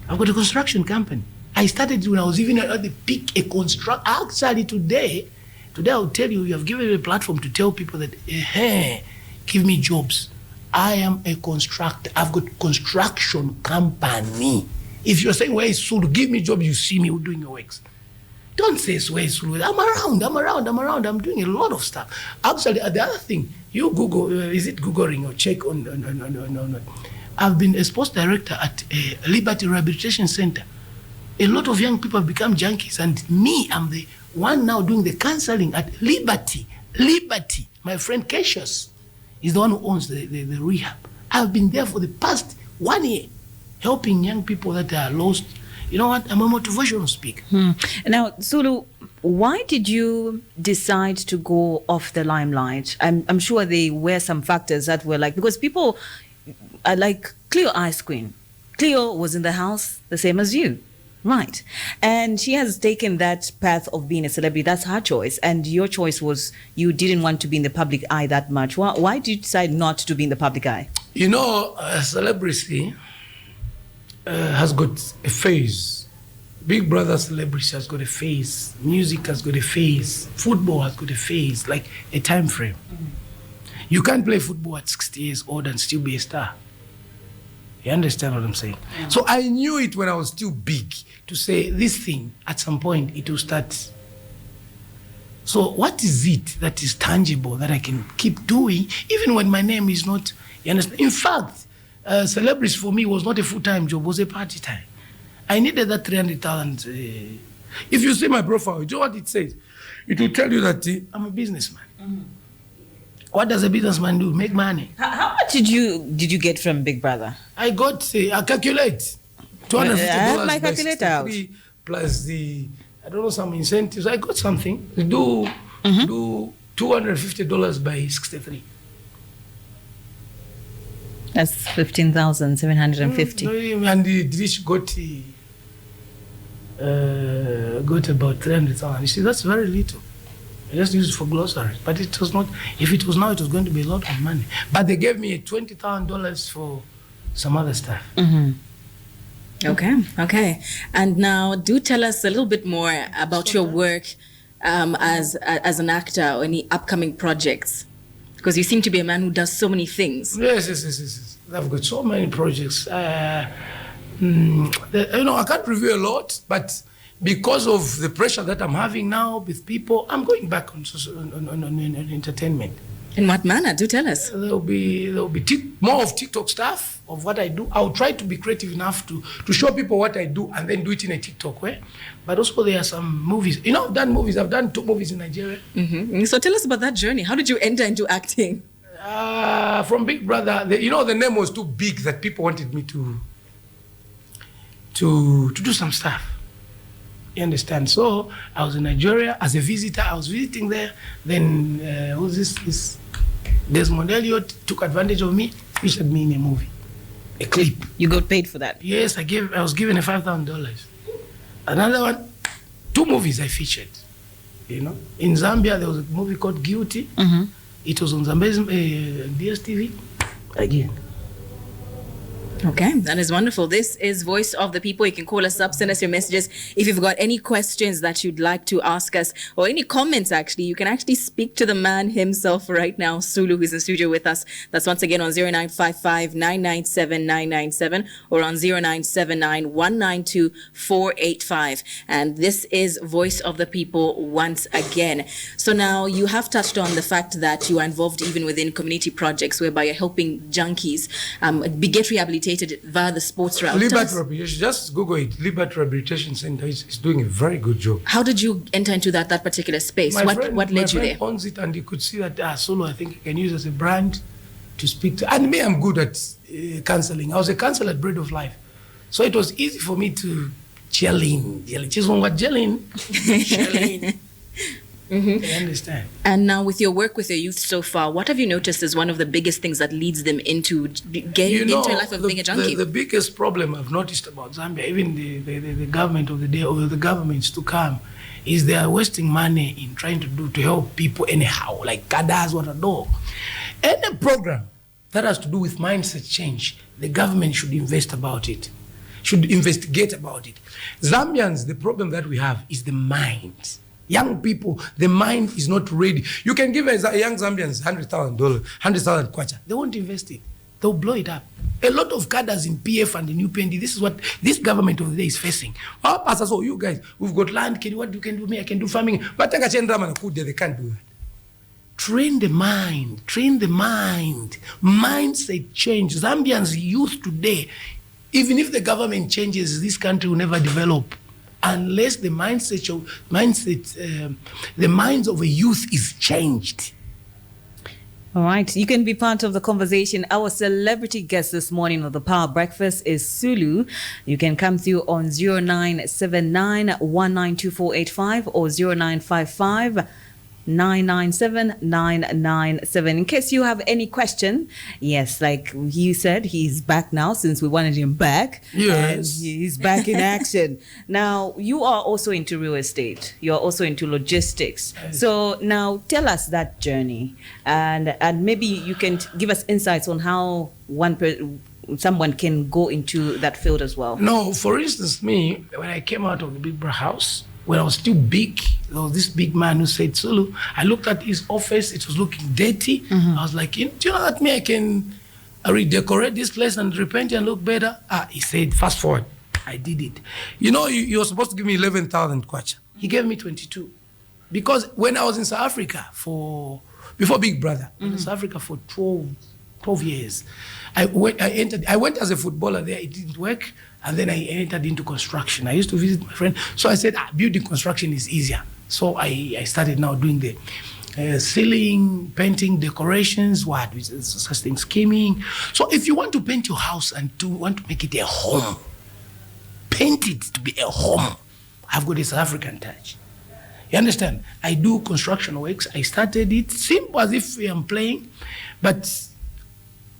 I've got a construction company. I started when I was even at the peak, actually today I'll tell you, you have given me a platform to tell people that, give me jobs. I am a constructor. I've got construction company. If you're saying, where is Sulu? Give me a job, you see me doing your works. Don't say, where is Sulu? I'm around. I'm doing a lot of stuff. Actually, the other thing, you Google, is it Googling or check on, no. I've been a sports director at a Liberty Rehabilitation Center. A lot of young people have become junkies, and me, I'm the one now doing the counseling at Liberty. My friend Cassius is the one who owns the rehab. I've been there for the past 1 year, helping young people that are lost. You know what? I'm a motivational speaker. Now, Sulu, why did you decide to go off the limelight? I'm sure there were some factors that were because people are like Cleo Ice Queen. Cleo was in the house the same as you. Right. And she has taken that path of being a celebrity. That's her choice. And your choice was you didn't want to be in the public eye that much. Why did you decide not to be in the public eye? Celebrity has got a phase. Big Brother celebrity has got a phase. Music has got a phase. Football has got a phase, like a time frame. You can't play football at 60 years old and still be a star. You understand what I'm saying? Yeah. So I knew it when I was still big to say this thing, at some point, it will start. So what is it that is tangible that I can keep doing, even when my name is not, you understand? In fact, celebrities for me was not a full-time job, it was a party time. I needed that 300,000. If you see my profile, you know what it says? It will tell you that I'm a businessman. Mm-hmm. What does a businessman do? Make money. How much did you get from Big Brother? I got, I calculate, $250 I have my calculator out. Plus the, I don't know, some incentives. I got something. Do $250 by 63. That's 15,750. And the dish got got about 300,000. You see, that's very little. I just used it for groceries. But it was not, if it was now, it was going to be a lot of money. But they gave me $20,000 for some other stuff. Okay. And now do tell us a little bit more about your work as an actor or any upcoming projects. Because you seem to be a man who does so many things. Yes. I've got so many projects. I can't reveal a lot, but because of the pressure that I'm having now with people, I'm going back on entertainment. In what manner? Do tell us. There'll be more of TikTok stuff of what I do. I'll try to be creative enough to show people what I do and then do it in a TikTok way. But also there are some movies. I've done movies. I've done 2 movies in Nigeria. So tell us about that journey. How did you enter into acting? From Big Brother, the name was too big that people wanted me to do some stuff. You understand? So I was in Nigeria as a visitor. I was visiting there. Then who's this Desmond Elliott took advantage of me, featured me in a movie, a clip. You got paid for that? Yes, I was given a $5,000. Another one, 2 movies I featured. In Zambia there was a movie called Gotv. It was on Zambia's Dstv again. Okay, that is wonderful. This is Voice of the People. You can call us up, send us your messages. If you've got any questions that you'd like to ask us, or any comments, actually, you can actually speak to the man himself right now, Sulu, who's in studio with us. That's once again on 0955 997 997 or on 0979 192 485. And this is Voice of the People once again. So now you have touched on the fact that you are involved even within community projects whereby you're helping junkies get rehabilitated via the sports route. Liberty Rehabilitation, just Google it. Liberty Rehabilitation Center is doing a very good job. How did you enter into that particular space? What led you there? My friend owns it, and you could see that Sulu, I think, I can use as a brand to speak to. And me, I'm good at counseling. I was a counselor at Bread of Life. So it was easy for me to gel in. I understand. And now with your work with your youth so far, what have you noticed is one of the biggest things that leads them into getting into a life of being a junkie? The biggest problem I've noticed about Zambia, even the government of the day or the governments to come, is they are wasting money in trying to help people anyhow, like Kadas, what a dog. Any program that has to do with mindset change, the government should investigate about it. Zambians, the problem that we have is the mind. Young people, the mind is not ready. You can give a young Zambians $100,000, 100,000 kwacha. They won't invest it. They'll blow it up. A lot of cadres in PF and the new PND, this is what this government of the day is facing. Our pastors, you guys, we've got land, what you can do me, I can do farming. But they can't do that. Train the mind. Mindset change. Zambians youth today, even if the government changes, this country will never develop. Unless the the minds of a youth is changed. All right, you can be part of the conversation. Our celebrity guest this morning of the Power Breakfast is Sulu. You can come through on 0979 192485 or 0955 997 997. In case you have any question, yes, like you said, he's back now since we wanted him back. Yes. And he's back in action. Now, you are also into real estate. You're also into logistics. Yes. So now tell us that journey, and maybe you can give us insights on how someone can go into that field as well. No, for instance, me, when I came out of the Big Brother house, when I was still big, there was this big man who said, Sulu, I looked at his office, it was looking dirty. I was like, do you know that me, I can redecorate this place and repaint and look better? He said, fast forward. I did it. You were supposed to give me 11,000 kwacha. He gave me 22. Because when I was in South Africa before Big Brother, I was in South Africa for 12 years. I went as a footballer there, it didn't work. And then I entered into construction. I used to visit my friend. So I said, building construction is easier. So I started now doing the ceiling, painting, decorations, such things, scheming. So if you want to paint your house and want to make it a home, paint it to be a home. I've got a South African touch. You understand? I do construction works. I started it simple as if I'm playing, but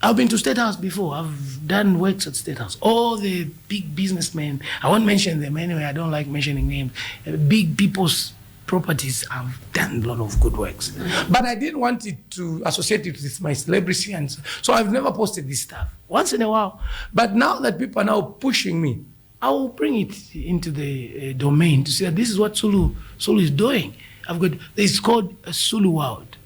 I've been to State House before. I've done works at State House. All the big businessmen, I won't mention them anyway, I don't like mentioning names. Big people's properties, I've done a lot of good works. But I didn't want it to associate it with my celebrity, and so I've never posted this stuff. Once in a while. But now that people are now pushing me, I will bring it into the domain to say that this is what Sulu is doing. It's called a Sulu World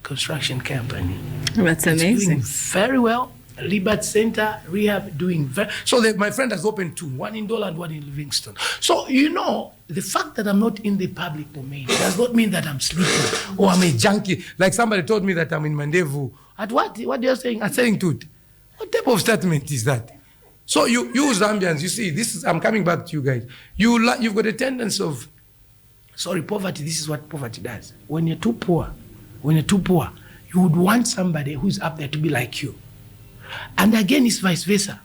construction company. That's amazing. Doing very well. Libat Center, rehab, doing very... So my friend has opened 2, one in Dola and one in Livingston. So, the fact that I'm not in the public domain does not mean that I'm sleeping or I'm a junkie. Like somebody told me that I'm in Mandevu. At what? What they're saying? I'm saying to it. What type of statement is that? So you Zambians, you see, I'm coming back to you guys. You've got a tendency of, poverty, this is what poverty does. When you're too poor, you would want somebody who's up there to be like you. And again, it's vice versa.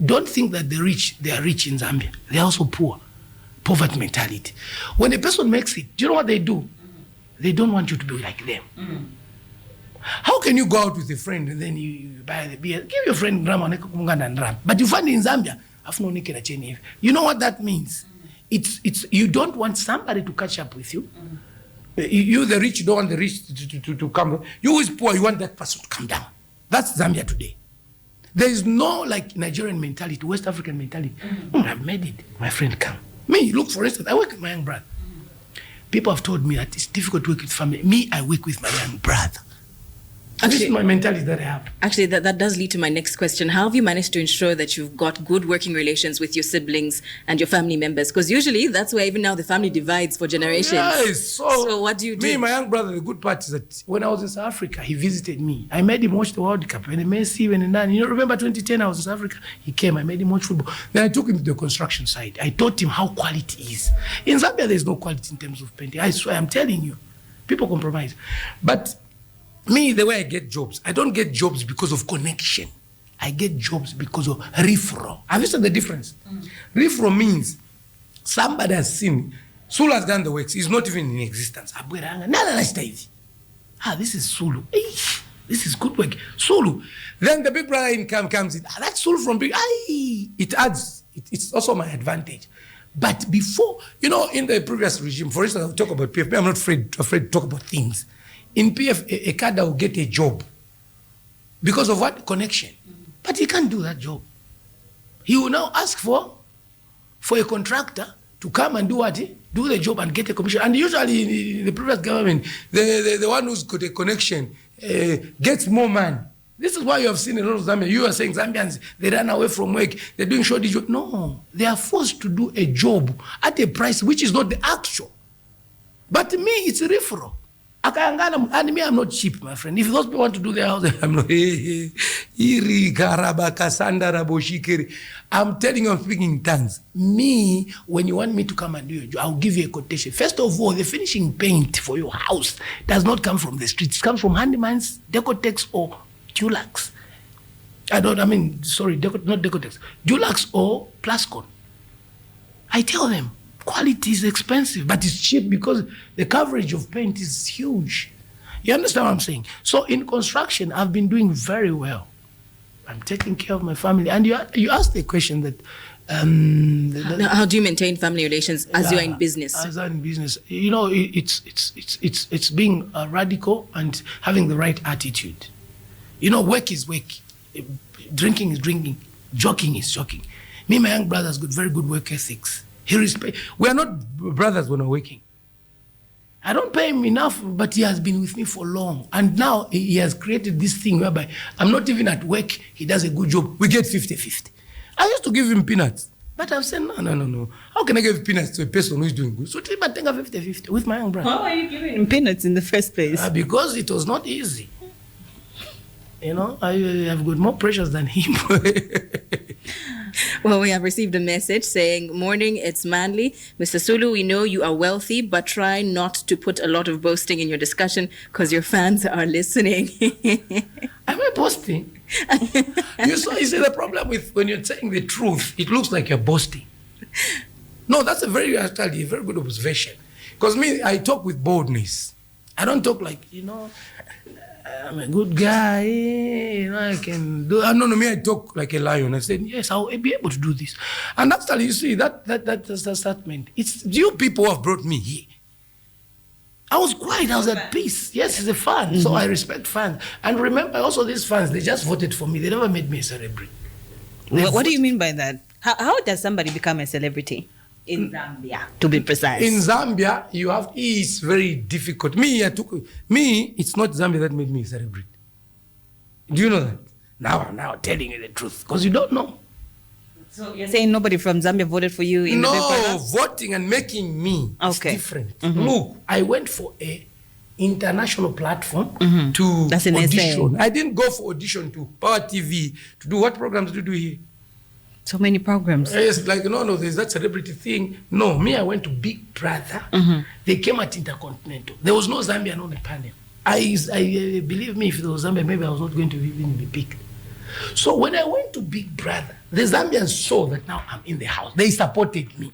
Don't think that they are rich in Zambia. They're also poor. Poverty mentality. When a person makes it, do you know what they do? They don't want you to be like them. How can you go out with a friend and then you buy the beer? Give your friend gram and ram. But you find in Zambia, you know what that means? It's you don't want somebody to catch up with you. You, the rich, don't want the rich to come. You who is poor, you want that person to come down. That's Zambia today. There is no like Nigerian mentality, West African mentality. I've made it. My friend, come. Me, look, for instance, I work with my young brother. People have told me that it's difficult to work with family. Me, I work with my young brother. This is my mentality that I have. Actually, that does lead to my next question. How have you managed to ensure that you've got good working relations with your siblings and your family members? Because usually that's where even now the family divides for generations. Yes. So what do you do? Me, my young brother, the good part is that when I was in South Africa, he visited me. I made him watch the World Cup. When Messi, when Nani, remember 2010, I was in South Africa. He came, I made him watch football. Then I took him to the construction site. I taught him how quality is. In Zambia, there's no quality in terms of painting. I swear, I'm telling you. People compromise. But me, the way I get jobs, I don't get jobs because of connection. I get jobs because of referral. Have you seen the difference? Referral means somebody has seen, Sulu has done the works, he's not even in existence. This is Sulu. This is good work. Sulu. Then the big brother income comes in. That's Sulu from big. It adds, it's also my advantage. But before, in the previous regime, for instance, I'll talk about PF, I'm not afraid to talk about things. In PF, a cadre will get a job because of what? Connection. But he can't do that job. He will now ask for a contractor to come and do what? Do the job and get a commission. And usually in the previous government, the one who's got a connection gets more money. This is why you have seen a lot of Zambians. You are saying Zambians, they run away from work, they're doing short job. No, they are forced to do a job at a price which is not the actual. But me, it's a referral. And me, I'm not cheap, my friend. If those people want to do their house, I'm not. I'm telling you, I'm speaking in tongues. Me, when you want me to come and do your job, I'll give you a quotation. First of all, the finishing paint for your house does not come from the streets. It comes from Handyman's, Decotex, or Dulux. Not Decotex. Dulux or Plascon. I tell them, quality is expensive, but it's cheap because the coverage of paint is huge. You understand what I'm saying? So in construction, I've been doing very well. I'm taking care of my family. And you asked the question that... how do you maintain family relations as you're in business? As I'm in business. It's being radical and having the right attitude. Work is work. Drinking is drinking. Joking is joking. Me, my young brother's got very good work ethics. We are not brothers when we're working. I don't pay him enough, but he has been with me for long. And now he has created this thing whereby I'm not even at work, he does a good job, we get 50-50. I used to give him peanuts, but I've said, no. How can I give peanuts to a person who is doing good? So I take a 50-50 with my young brother. How are you giving him peanuts in the first place? Because it was not easy. I have got more pressures than him. Well, we have received a message saying, morning, it's Manly. Mr. Sulu, we know you are wealthy, but try not to put a lot of boasting in your discussion because your fans are listening. Am I boasting? You see the problem with when you're saying the truth, it looks like you're boasting. No, that's a very good observation. Because me, I talk with boldness. I don't talk like, I'm a good guy, you know, I can do. No, me, I talk like a lion. I said, yes, I'll be able to do this. And actually, you see, that's the statement. It's you people who have brought me here. I was quiet, I was at peace. Yes, it's a fan, so I respect fans. And remember, also these fans, they just voted for me. They never made me a celebrity. What do you mean by that? How does somebody become a celebrity? In Zambia, to be precise. In Zambia, it's very difficult. It's not Zambia that made me a celebrity. Do you know that? Now I'm telling you the truth, because you don't know. So you're saying nobody from Zambia voted for you in the Big Brother? Voting and making me is different. Look, I went for a international platform to That's an audition. essay. I didn't go for audition to Power TV to do what programs do you do here? So many programs. Yes, like no, there's that celebrity thing. No, me, I went to Big Brother. They came at Intercontinental. There was no Zambian on the panel. I believe me, if there was Zambia, maybe I was not going to even be picked. So when I went to Big Brother, the Zambians saw that now I'm in the house. They supported me.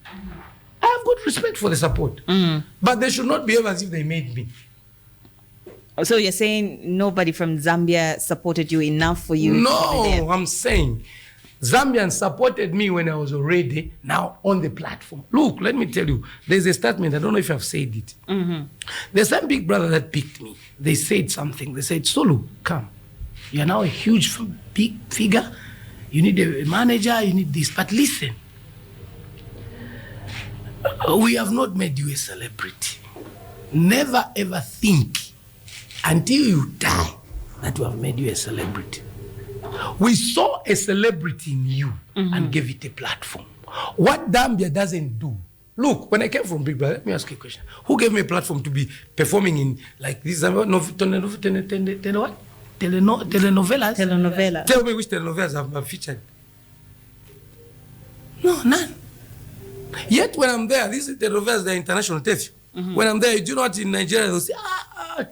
I have good respect for the support. But they should not behave as if they made me. So you're saying nobody from Zambia supported you enough for you? No, I'm saying Zambians supported me when I was already now on the platform. Look, let me tell you, there's a statement, I don't know if I've said it. There's some Big Brother that picked me. They said something. They said, Sulu, come. You're now a huge, big figure. You need a manager, you need this. But listen, we have not made you a celebrity. Never ever think until you die that we have made you a celebrity. We saw a celebrity in you and gave it a platform. What Zambia doesn't do. Look, when I came from Big Brother, let me ask you a question. Who gave me a platform to be performing in like this telenovelas? Telenovela. Tell me which telenovelas I've featured. No, none. Yet when I'm there, these telenovelas, they're international TEF. When I'm there, you do not in Nigeria, they'll say,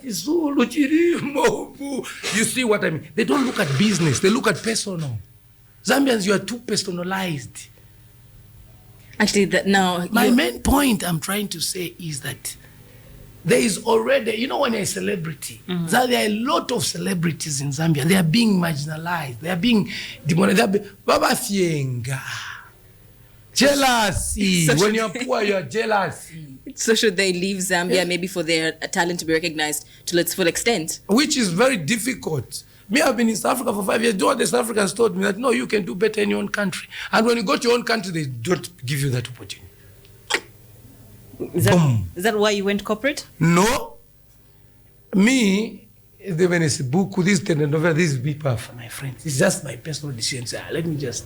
Sulu, you see what I mean? They don't look at business, they look at personal. Zambians, you are too personalized. Actually, my main point I'm trying to say is that there is already, you know, when you're a celebrity, there are a lot of celebrities in Zambia. They are being marginalized. They are being demonized. Baba Fienga. Jealousy. When you're poor, you're jealousy. So should they leave Zambia maybe for their talent to be recognized to its full extent? Which is very difficult. Me, I've been in South Africa for 5 years. Do what the South Africans told me that, no, you can do better in your own country. And when you go to your own country, they don't give you that opportunity. Is that why you went corporate? No. Me, when it's a book, this telenovela, this people for my friends. It's just my personal decision. Let me just.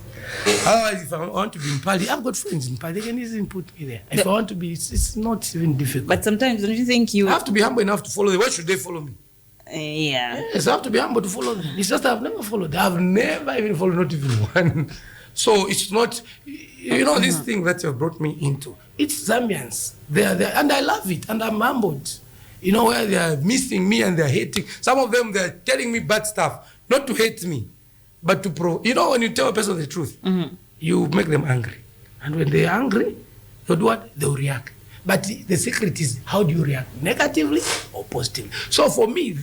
Otherwise, if I want to be in Pali, I've got friends in Pali. They can easily put me there. If I want to be, it's not even difficult. But sometimes, don't you think you I have to be humble enough to follow them? Why should they follow me? Yeah. Yes, I have to be humble to follow them. It's just I've never followed. I've never even followed, not even one. So it's not, you know, this thing that you've brought me into. It's Zambians. They are there, and I love it, and I'm humbled. You know, where they are missing me and they're hating. Some of them, they're telling me bad stuff, not to hate me, but to you know, when you tell a person the truth, you make them angry. And when they're angry, they'll do what? They'll react. But the secret is, how do you react? Negatively or positively? So for me,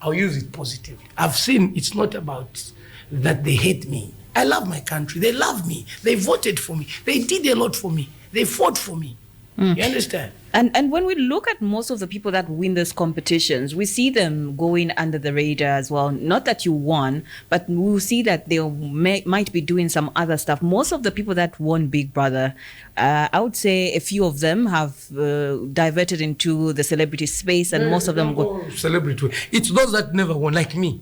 I'll use it positively. I've seen it's not about that they hate me. I love my country. They love me. They voted for me. They did a lot for me. They fought for me. You understand? And when we look at most of the people that win these competitions, we see them going under the radar as well. Not that you won, but we see that they might be doing some other stuff. Most of the people that won Big Brother, I would say a few of them have diverted into the celebrity space, and most of them go celebrity. It's those that never won, like me.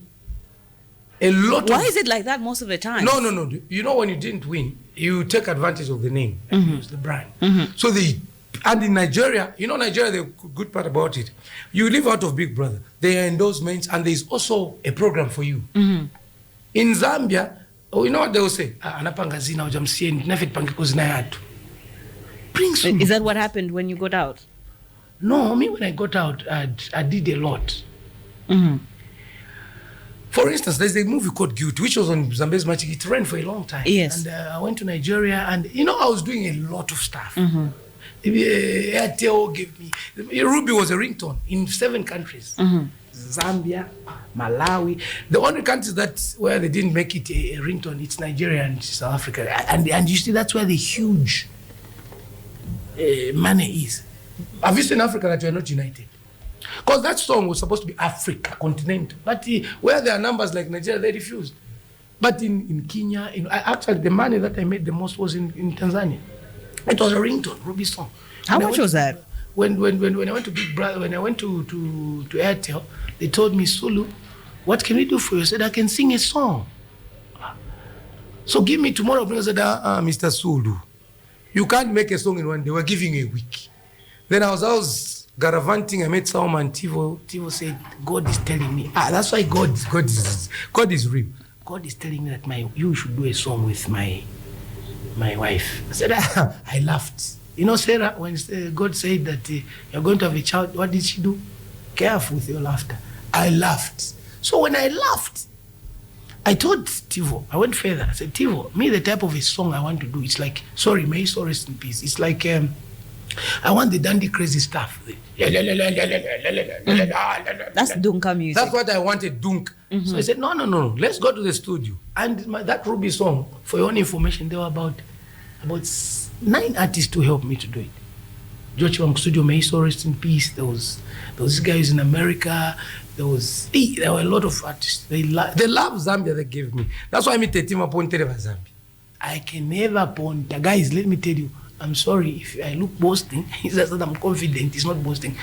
Why is it like that most of the time? No. You know, when you didn't win, you take advantage of the name and use the brand. So and in Nigeria, you know, Nigeria, the good part about it, you live out of Big Brother. There are endorsements, and there's also a program for you. In Zambia, you know what they will say? Is that what happened when you got out? No, me, when I got out, I did a lot. For instance, there's a movie called Gotv, which was on Zambia's Magic. It ran for a long time. Yes. And I went to Nigeria, and, you know, I was doing a lot of stuff. Airtel gave me... Ruby was a ringtone in 7 countries. Zambia, Malawi. The only countries where they didn't make it a ringtone, it's Nigeria and South Africa. And you see, that's where the huge money is. Have you seen Africa that we are not united? Because that song was supposed to be Africa, continental. But where there are numbers like Nigeria, they refused. But in Kenya, actually the money that I made the most was in Tanzania. It was a ringtone, Ruby song. How much was that? When I went to Big Brother, when I went to Airtel, they told me, Sulu, what can we do for you? I said, I can sing a song. So give me tomorrow. I said, Mr. Sulu, you can't make a song in one day. We're giving you a week. Then I was garavanting. I met someone, Tivo. Tivo said, God is telling me. That's why God is real. God is telling me that you should do a song with my wife. I said, I laughed. You know, Sarah, when God said that you're going to have a child, what did she do? Careful with your laughter. I laughed. So when I laughed, I told Tivo, I went further. I said, Tivo, me, the type of a song I want to do, it's like, sorry, may so rest in peace. It's like, I want the dandy crazy stuff. That's Dunka music. That's what I wanted, Dunk. Mm-hmm. So I said, no, let's go to the studio. And that Ruby song, for your own information, there were about 9 artists to help me to do it. George from Studio, may so rest in peace. There was these guys in America. There were a lot of artists. They love Zambia. They gave me. That's why I meet Tetima Ponte Zambia. I can never ponta. Guys, let me tell you, I'm sorry if I look boasting. It's just that I'm confident. It's not boasting.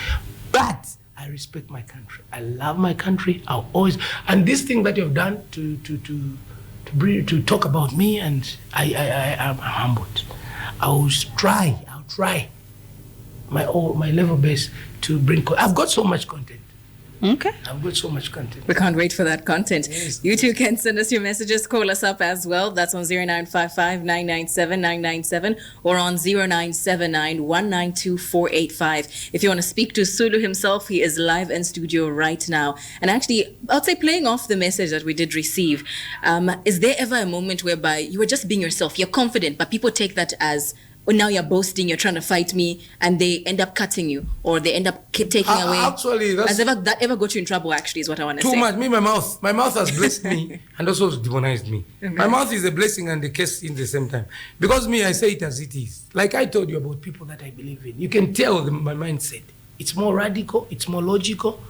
But I respect my country. I love my country. I'll always. And this thing that you've done to talk about me, and I am humbled. I'll try my level best to bring. I've got so much content. Okay. I've got so much content. We can't wait for that content. Yes. You too can send us your messages. Call us up as well. That's on 0955-997-997 or on 0979-192-485. If you want to speak to Sulu himself, he is live in studio right now. And actually, I'd say playing off the message that we did receive, is there ever a moment whereby you were just being yourself, you're confident, but people take that as, oh, now you're boasting, you're trying to fight me, and they end up cutting you, or they end up taking away. Actually, that ever got you in trouble, actually, is what I want to say. Too much. My mouth has blessed me and also demonized me. Okay. My mouth is a blessing and a curse in the same time. Because me, I say it as it is. Like I told you about people that I believe in. You can tell my mindset. It's more radical, it's more logical,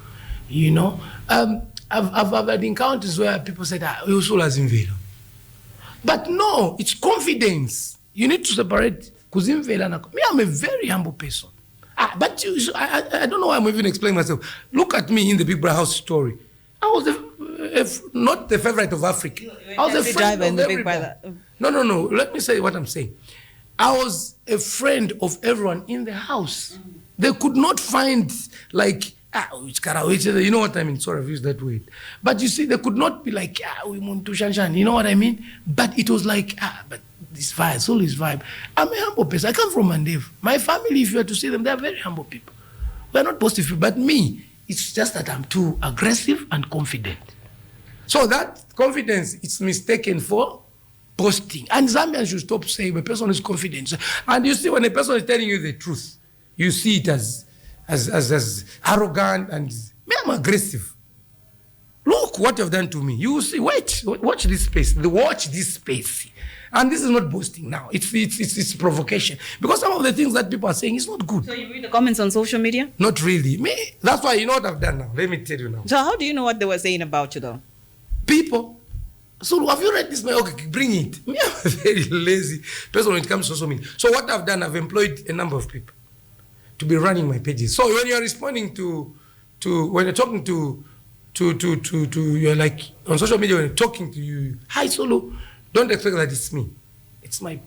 you know. I've had encounters where people said, Usul has invaded. But no, it's confidence. You need to separate. Me, I'm a very humble person. But I don't know why I'm even explaining myself. Look at me in the Big Brother House story. I was not the favorite of Africa. I was a friend of everybody. No. Let me say what I'm saying. I was a friend of everyone in the house. They could not find, like, you know what I mean? Sorry, I've used that word. But you see, they could not be like, we want to shan. You know what I mean? But it was like, but this vibe, Sulu is vibe. I'm a humble person. I come from Mandev. My family, if you were to see them, they're very humble people. We're not positive people. But me, it's just that I'm too aggressive and confident. So that confidence, it's mistaken for boasting. And Zambians should stop saying a person is confident. And you see, when a person is telling you the truth, you see it as arrogant, and me, I'm aggressive. Look what you've done to me. You see, watch this space. Watch this space. And this is not boasting now. It's provocation. Because some of the things that people are saying is not good. So you read the comments on social media? Not really. Me, that's why you know what I've done now. Let me tell you now. So how do you know what they were saying about you though? People. So have you read this? Okay, bring it. Me, I'm a very lazy person when it comes to social media. So what I've done, I've employed a number of people to be running my pages. So when you're responding to when you're talking to you're like on social media, when you're talking to you, hi Sulu, don't expect that it's me. It's my.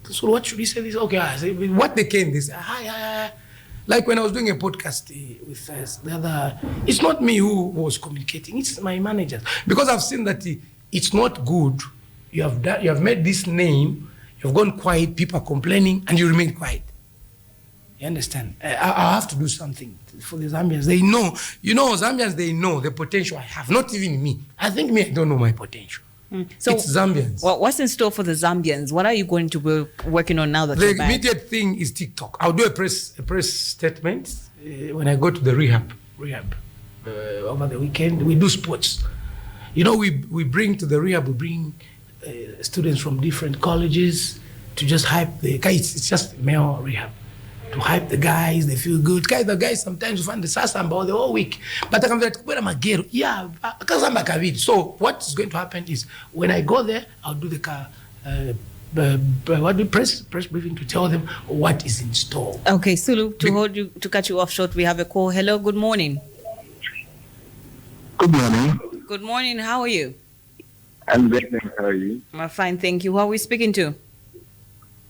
So what should we say? This okay? I say what they came. This hi. Like when I was doing a podcast with the other, it's not me who was communicating. It's my managers, because I've seen that it's not good. You have made this name. You've gone quiet. People are complaining, and you remain quiet. You understand? I have to do something for the Zambians. They know, Zambians, they know the potential I have. Not even me. I think me, I don't know my potential. So it's Zambians. Well, what's in store for the Zambians? What are you going to be working on now that the you're back? immediate thing is TikTok. I'll do a press statement when I go to the rehab. over the weekend. We do sports. You know, we bring to the rehab, we bring students from different colleges to just hype the guys. It's just male rehab. To hype the guys, they feel good. The guys sometimes you find the sasamba the whole week. But I come there, yeah, so what's going to happen is when I go there, I'll do the press briefing to tell them what is in store. Okay, Sulu, to cut you off short, we have a call. Hello, good morning. Good morning. Good morning, how are you? I'm very good. How are you? I'm fine, thank you. Who are we speaking to?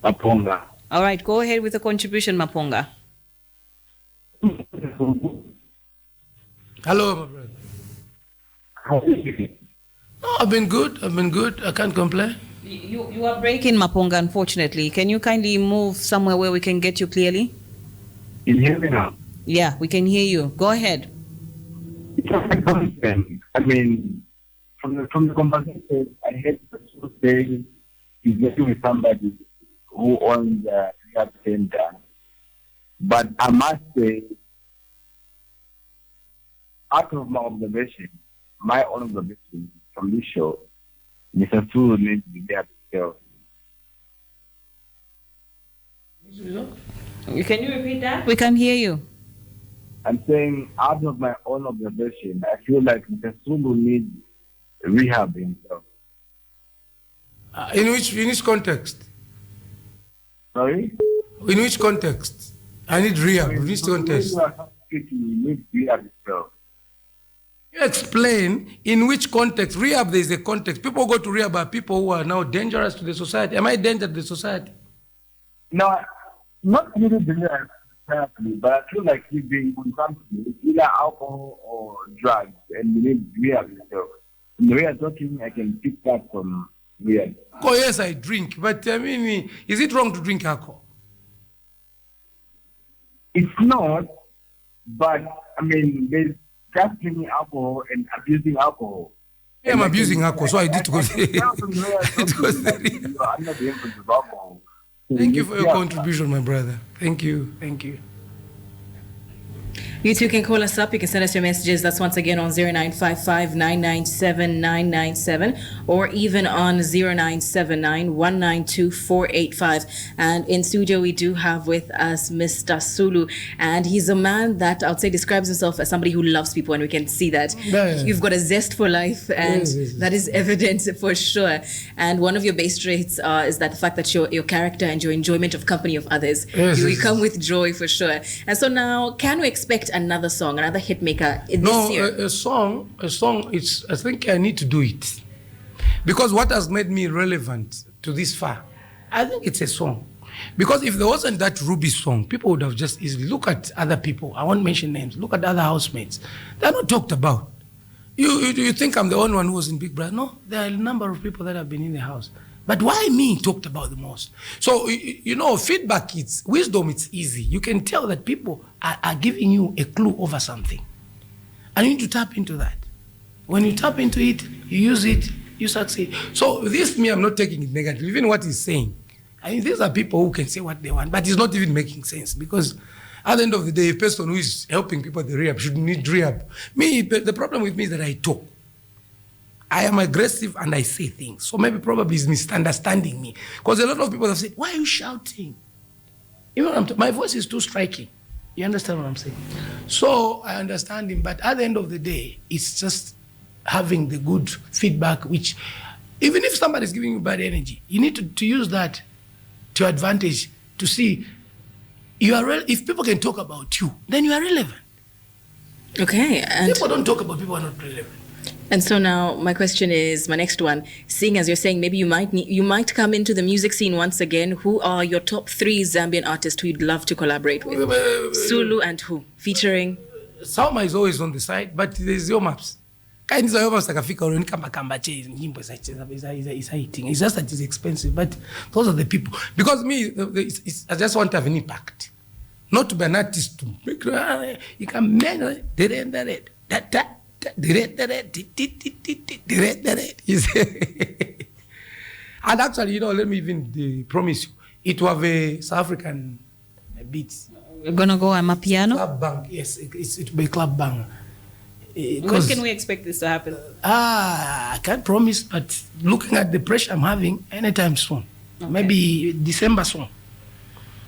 Maponga. All right, go ahead with the contribution, Maponga. Hello, my brother. How are you? Oh, I've been good. I can't complain. You are breaking, Maponga, unfortunately. Can you kindly move somewhere where we can get you clearly? Can you hear me now? Yeah, we can hear you. Go ahead. I mean, from the conversation, I heard the Sulu saying he's working with somebody who owns the rehab center. But I must say, out of my own observation from this show, Mr. Sulu needs to be there himself. Can you repeat that? We can hear you. I'm saying, out of my own observation, I feel like Mr. Sulu needs rehab himself. In which context? Sorry? In which context? I need rehab. In which context? You need rehab himself. You explain in which context. Rehab, there is a context. People go to rehab are people who are now dangerous to the society. Am I dangerous to the society? No, not really dangerous to society, but I feel like he's being consumptive, either alcohol or drugs, and you need rehab himself. In the way I'm talking, I can pick that from rehab. Oh, yes, I drink. But I mean, is it wrong to drink alcohol? It's not, but I mean, there's just drinking alcohol and abusing alcohol. Yeah, I'm abusing alcohol, so I did to go there. I'm not the influence of alcohol. Thank you for your contribution, my brother. Thank you. You too can call us up. You can send us your messages. That's once again on 0955-997-997 or even on 0979-192-485. And in studio, we do have with us Mr. Sulu. And he's a man that I would say describes himself as somebody who loves people. And we can see that. Yeah. You've got a zest for life. And that is evident for sure. And one of your base traits is that the fact that your character and your enjoyment of company of others. You come with joy for sure. And so now, can we expect another song, another hit maker this year? A song, it's, I think I need to do it. Because what has made me relevant to this far, I think it's a song. Because if there wasn't that Ruby song, people would have just easily look at other people. I won't mention names. Look at other housemates. They're not talked about. You think I'm the only one who was in Big Brother? No, there are a number of people that have been in the house. But why me talked about the most? So, feedback, wisdom, it's easy. You can tell that people are giving you a clue over something. And you need to tap into that. When you tap into it, you use it, you succeed. So this, I'm not taking it negative. Even what he's saying, these are people who can say what they want, but it's not even making sense because at the end of the day, a person who is helping people at the rehab should need rehab. The problem with me is that I talk. I am aggressive and I say things. So probably he's misunderstanding me. Because a lot of people have said, why are you shouting? My voice is too striking. You understand what I'm saying? So I understand him, but at the end of the day, it's just having the good feedback, which even if somebody's giving you bad energy, you need to use that to advantage to see if people can talk about you, then you are relevant. Okay. And people don't talk about people who are not relevant. And so now my question is, my next one, seeing as you're saying maybe you might come into the music scene once again, who are your top 3 Zambian artists who you'd love to collaborate with? Sulu and who? Featuring? Salma is always on the side, but there's your maps. It's just that it's expensive, but those are the people. Because I just want to have an impact. Not to be an artist to make you can manage it. And actually, let me even promise you, it will have a South African beats. We're gonna go a piano. Club bang, yes, it will be club bang. When can we expect this to happen? I can't promise, but looking at the pressure I'm having, anytime soon. Okay. Maybe December soon.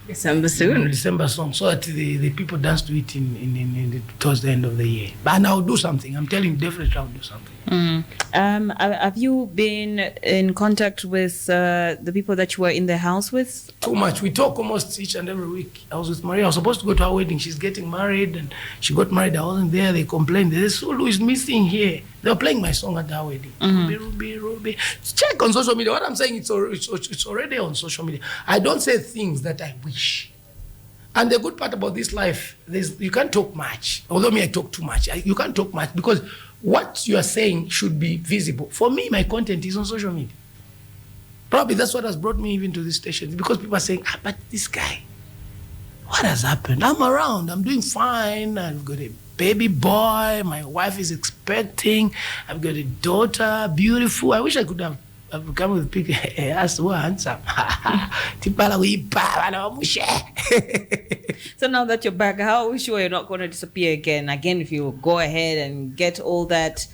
December soon. December song, so that the people dance to it in towards the end of the year. But I'll do something. I'm telling you, definitely I'll do something. Have you been in contact with the people that you were in the house with? Too much. We talk almost each and every week. I was with Maria. I was supposed to go to her wedding. She's getting married, and she got married. I wasn't there. They complained. They said, Sulu is missing here. They were playing my song at her wedding. Ruby. Check on social media. What I'm saying, it's already on social media. I don't say things that I wish. And the good part about this life, you can't talk much. Although I talk too much. You can't talk much because what you are saying should be visible. For me, my content is on social media. Probably that's what has brought me even to this station. Because people are saying, but this guy, what has happened? I'm around. I'm doing fine. I've got a baby boy. My wife is expecting. I've got a daughter, beautiful. I wish I could have come with people. That's so handsome. So now that you're back, how are we sure you're not going to disappear again? Again, if you go ahead and get all that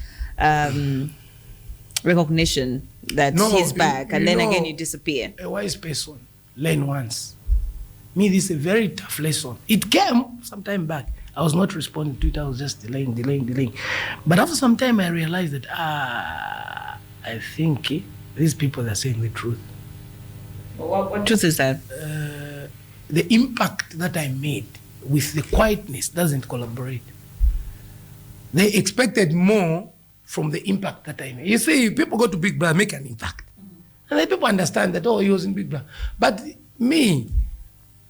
recognition that he's back, and then again you disappear. A wise person learn once. Me, this is a very tough lesson. It came some time back. I was not responding to it. I was just delaying. But after some time, I realized that, I think these people are saying the truth. What truth is that? The impact that I made with the quietness doesn't collaborate. They expected more from the impact that I made. You see, people go to Big Brother, make an impact. And then people understand that, he was in Big Brother. But me,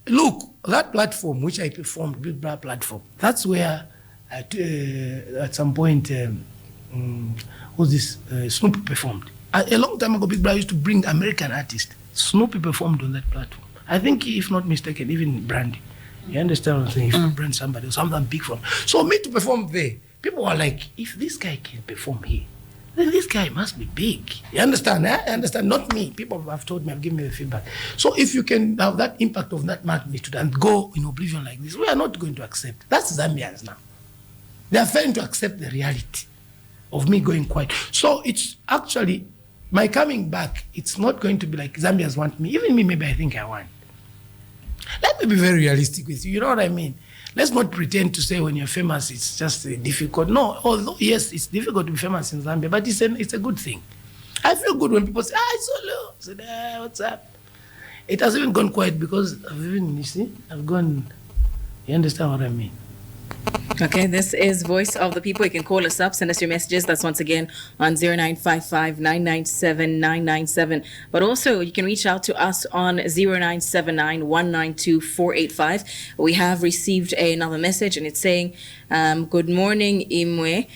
look, that platform which I performed, Big Brother platform, that's where at some point, Snoopy performed. A long time ago, Big Brother used to bring American artists. Snoopy performed on that platform. I think, if not mistaken, even Brandy. You understand what I'm saying? If you brand somebody or something big from. So me to perform there, people are like, if this guy can perform here, then this guy must be big. You understand? I understand. Not me. People have told me, have given me the feedback. So if you can have that impact of that magnitude and go in oblivion like this, we are not going to accept. That's Zambians now. They are failing to accept the reality of me going quiet. So it's actually, my coming back, it's not going to be like Zambians want me. Even me, maybe I think I want. Let me be very realistic with you. You know what I mean? Let's not pretend to say when you're famous, it's just difficult. No, although, yes, it's difficult to be famous in Zambia, but it's a good thing. I feel good when people say, it's Sulu. I said, what's up? It has even gone quiet because I've gone, you understand what I mean? Okay, this is Voice of the People. You can call us up, send us your messages. That's once again on 0955-997-997. But also, you can reach out to us on 0979-192-485. We have received another message, and it's saying, good morning, Imwe.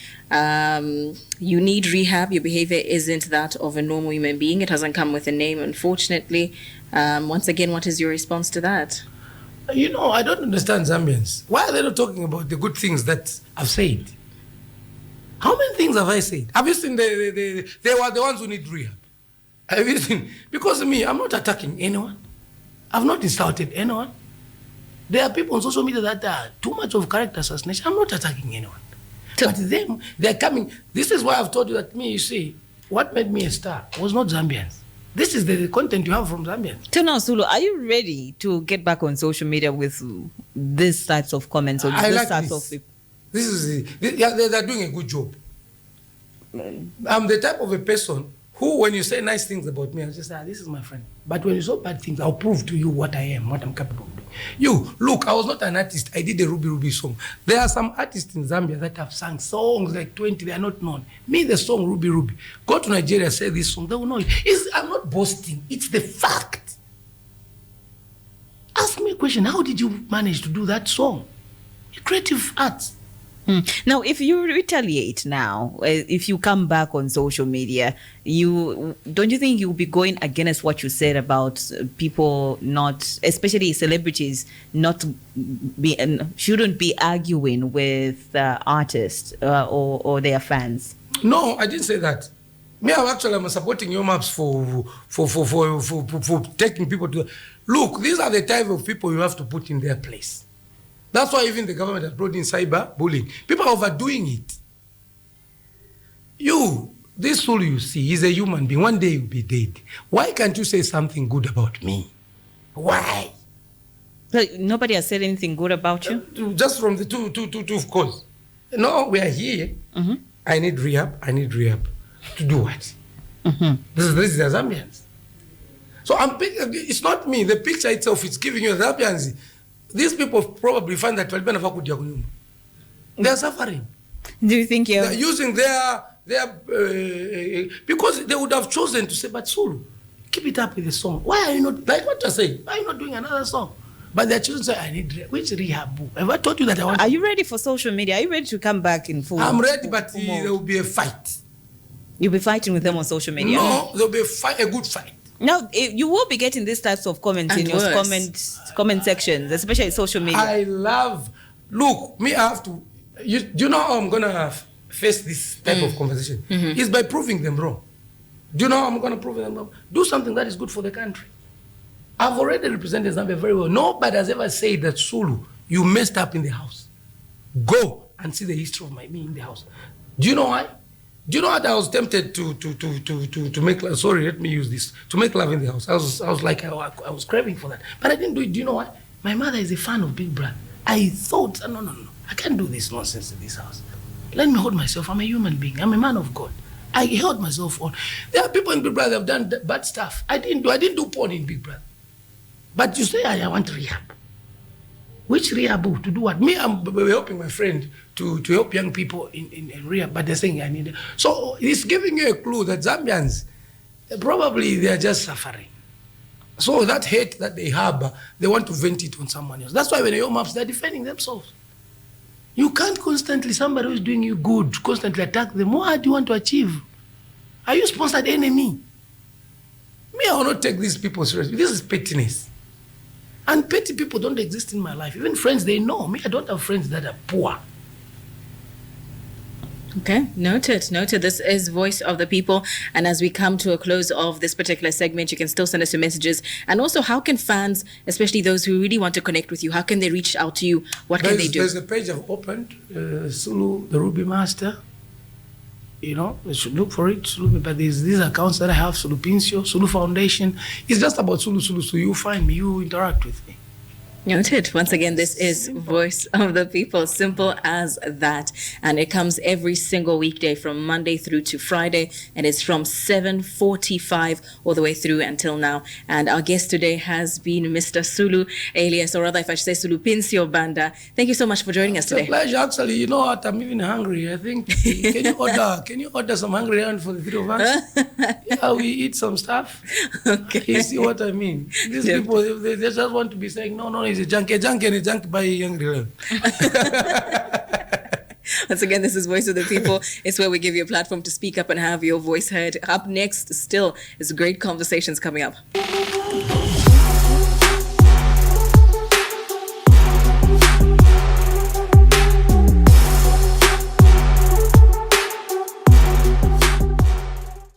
You need rehab. Your behavior isn't that of a normal human being. It hasn't come with a name, unfortunately. Once again, what is your response to that? You know, I don't understand Zambians. Why are they not talking about the good things that I've said? How many things have I said? Have you seen they were the ones who need rehab? Have you seen? Because of me, I'm not attacking anyone. I've not insulted anyone. There are people on social media that are too much of character assassination. I'm not attacking anyone. But them, they're coming. This is why I've told you that me, you see, what made me a star was not Zambians. This is the content you have from Zambia. Tell now, Sulu, are you ready to get back on social media with these types of comments or these types of people? They're doing a good job. I'm the type of a person who, when you say nice things about me, I'll just say, this is my friend. But when you say bad things, I'll prove to you what I am, what I'm capable of doing. You, look, I was not an artist. I did a Ruby Ruby song. There are some artists in Zambia that have sung songs like 20. They are not known. Me, the song Ruby Ruby. Go to Nigeria, say this song. They will know it. I'm not boasting. It's the fact. Ask me a question. How did you manage to do that song? Creative arts. Now, if you retaliate now, if you come back on social media, don't you think you'll be going against what you said about people not, especially celebrities, shouldn't be arguing with artists or their fans? No, I didn't say that. Me, I'm supporting your maps for taking people to. Look, these are the type of people you have to put in their place. That's why even the government has brought in cyber bullying. People are overdoing it. This Sulu you see, he's a human being. One day he'll be dead. Why can't you say something good about me? Why? But nobody has said anything good about you? Just from the two, of course. No, we are here. Mm-hmm. I need rehab. To do what? Mm-hmm. This is the Zambians. So it's not me. The picture itself is giving you the Zambians. These people probably find that they are suffering. Do you think they're using their because they would have chosen to say, but Sulu, keep it up with the song. Why are you not, like what you're saying, why are you not doing another song? But they're choosing to say, I need which rehab? Have I told you that I want? Are you ready for social media? Are you ready to come back in full? I'm ready, but there will be a fight. You'll be fighting with them on social media? No, there'll be a good fight. Now, you will be getting these types of comments in your comment sections, especially social media. Look, me, I have to, do you know how I'm going to face this type of conversation? Mm-hmm. Is by proving them wrong. Do you know how I'm going to prove them wrong? Do something that is good for the country. I've already represented Zambia very well. Nobody has ever said that, Sulu, you messed up in the house. Go and see the history of me in the house. Do you know why? Do you know what I was tempted to make? Sorry, let me use this. To make love in the house. I was like, I was craving for that, but I didn't do it. Do you know why? My mother is a fan of Big Brother. I thought, no, I can't do this nonsense in this house. Let me hold myself. I'm a human being. I'm a man of God. I held myself on. There are people in Big Brother that have done bad stuff. I didn't do porn in Big Brother. But you say I want rehab. Which rehab? To do what? Me, I'm helping my friend to help young people in rehab, but they're saying I need it. So it's giving you a clue that Zambians, probably they are just suffering. So that hate that they harbor, they want to vent it on someone else. That's why when you're maps, they're defending themselves. You can't constantly, somebody who's doing you good, constantly attack them. What do you want to achieve? Are you sponsored enemy? Me, I will not take these people seriously. This is pettiness. And petty people don't exist in my life. Even friends, they know me. I don't have friends that are poor. Okay, noted. This is Voice of the People. And as we come to a close of this particular segment, you can still send us your messages. And also, how can fans, especially those who really want to connect with you, how can they reach out to you? What can they do? There's a page I've opened, Sulu, the Ruby Master. You know, they should look for it. Sulu, but there's these accounts that I have, Sulu Pincio, Sulu Foundation. It's just about Sulu. So you find me, you interact with me. Noted. Once again, this is Voice of the People. Simple as that. And it comes every single weekday from Monday through to Friday. And it's from 7:45 all the way through until now. And our guest today has been Mr. Sulu, alias, or rather, if I should say, Sulu Pincio Banda. Thank you so much for joining us today. It's a pleasure. Actually, you know what? I'm even hungry. I think, can you order some hungry hand for the three of us? Yeah, we eat some stuff. Okay. You see what I mean? These people, they just want to be saying, no, he's a junkie and a junkie by a young girl. Once again, this is Voice of the People. It's where we give you a platform to speak up and have your voice heard. Up next, still, is great conversations coming up.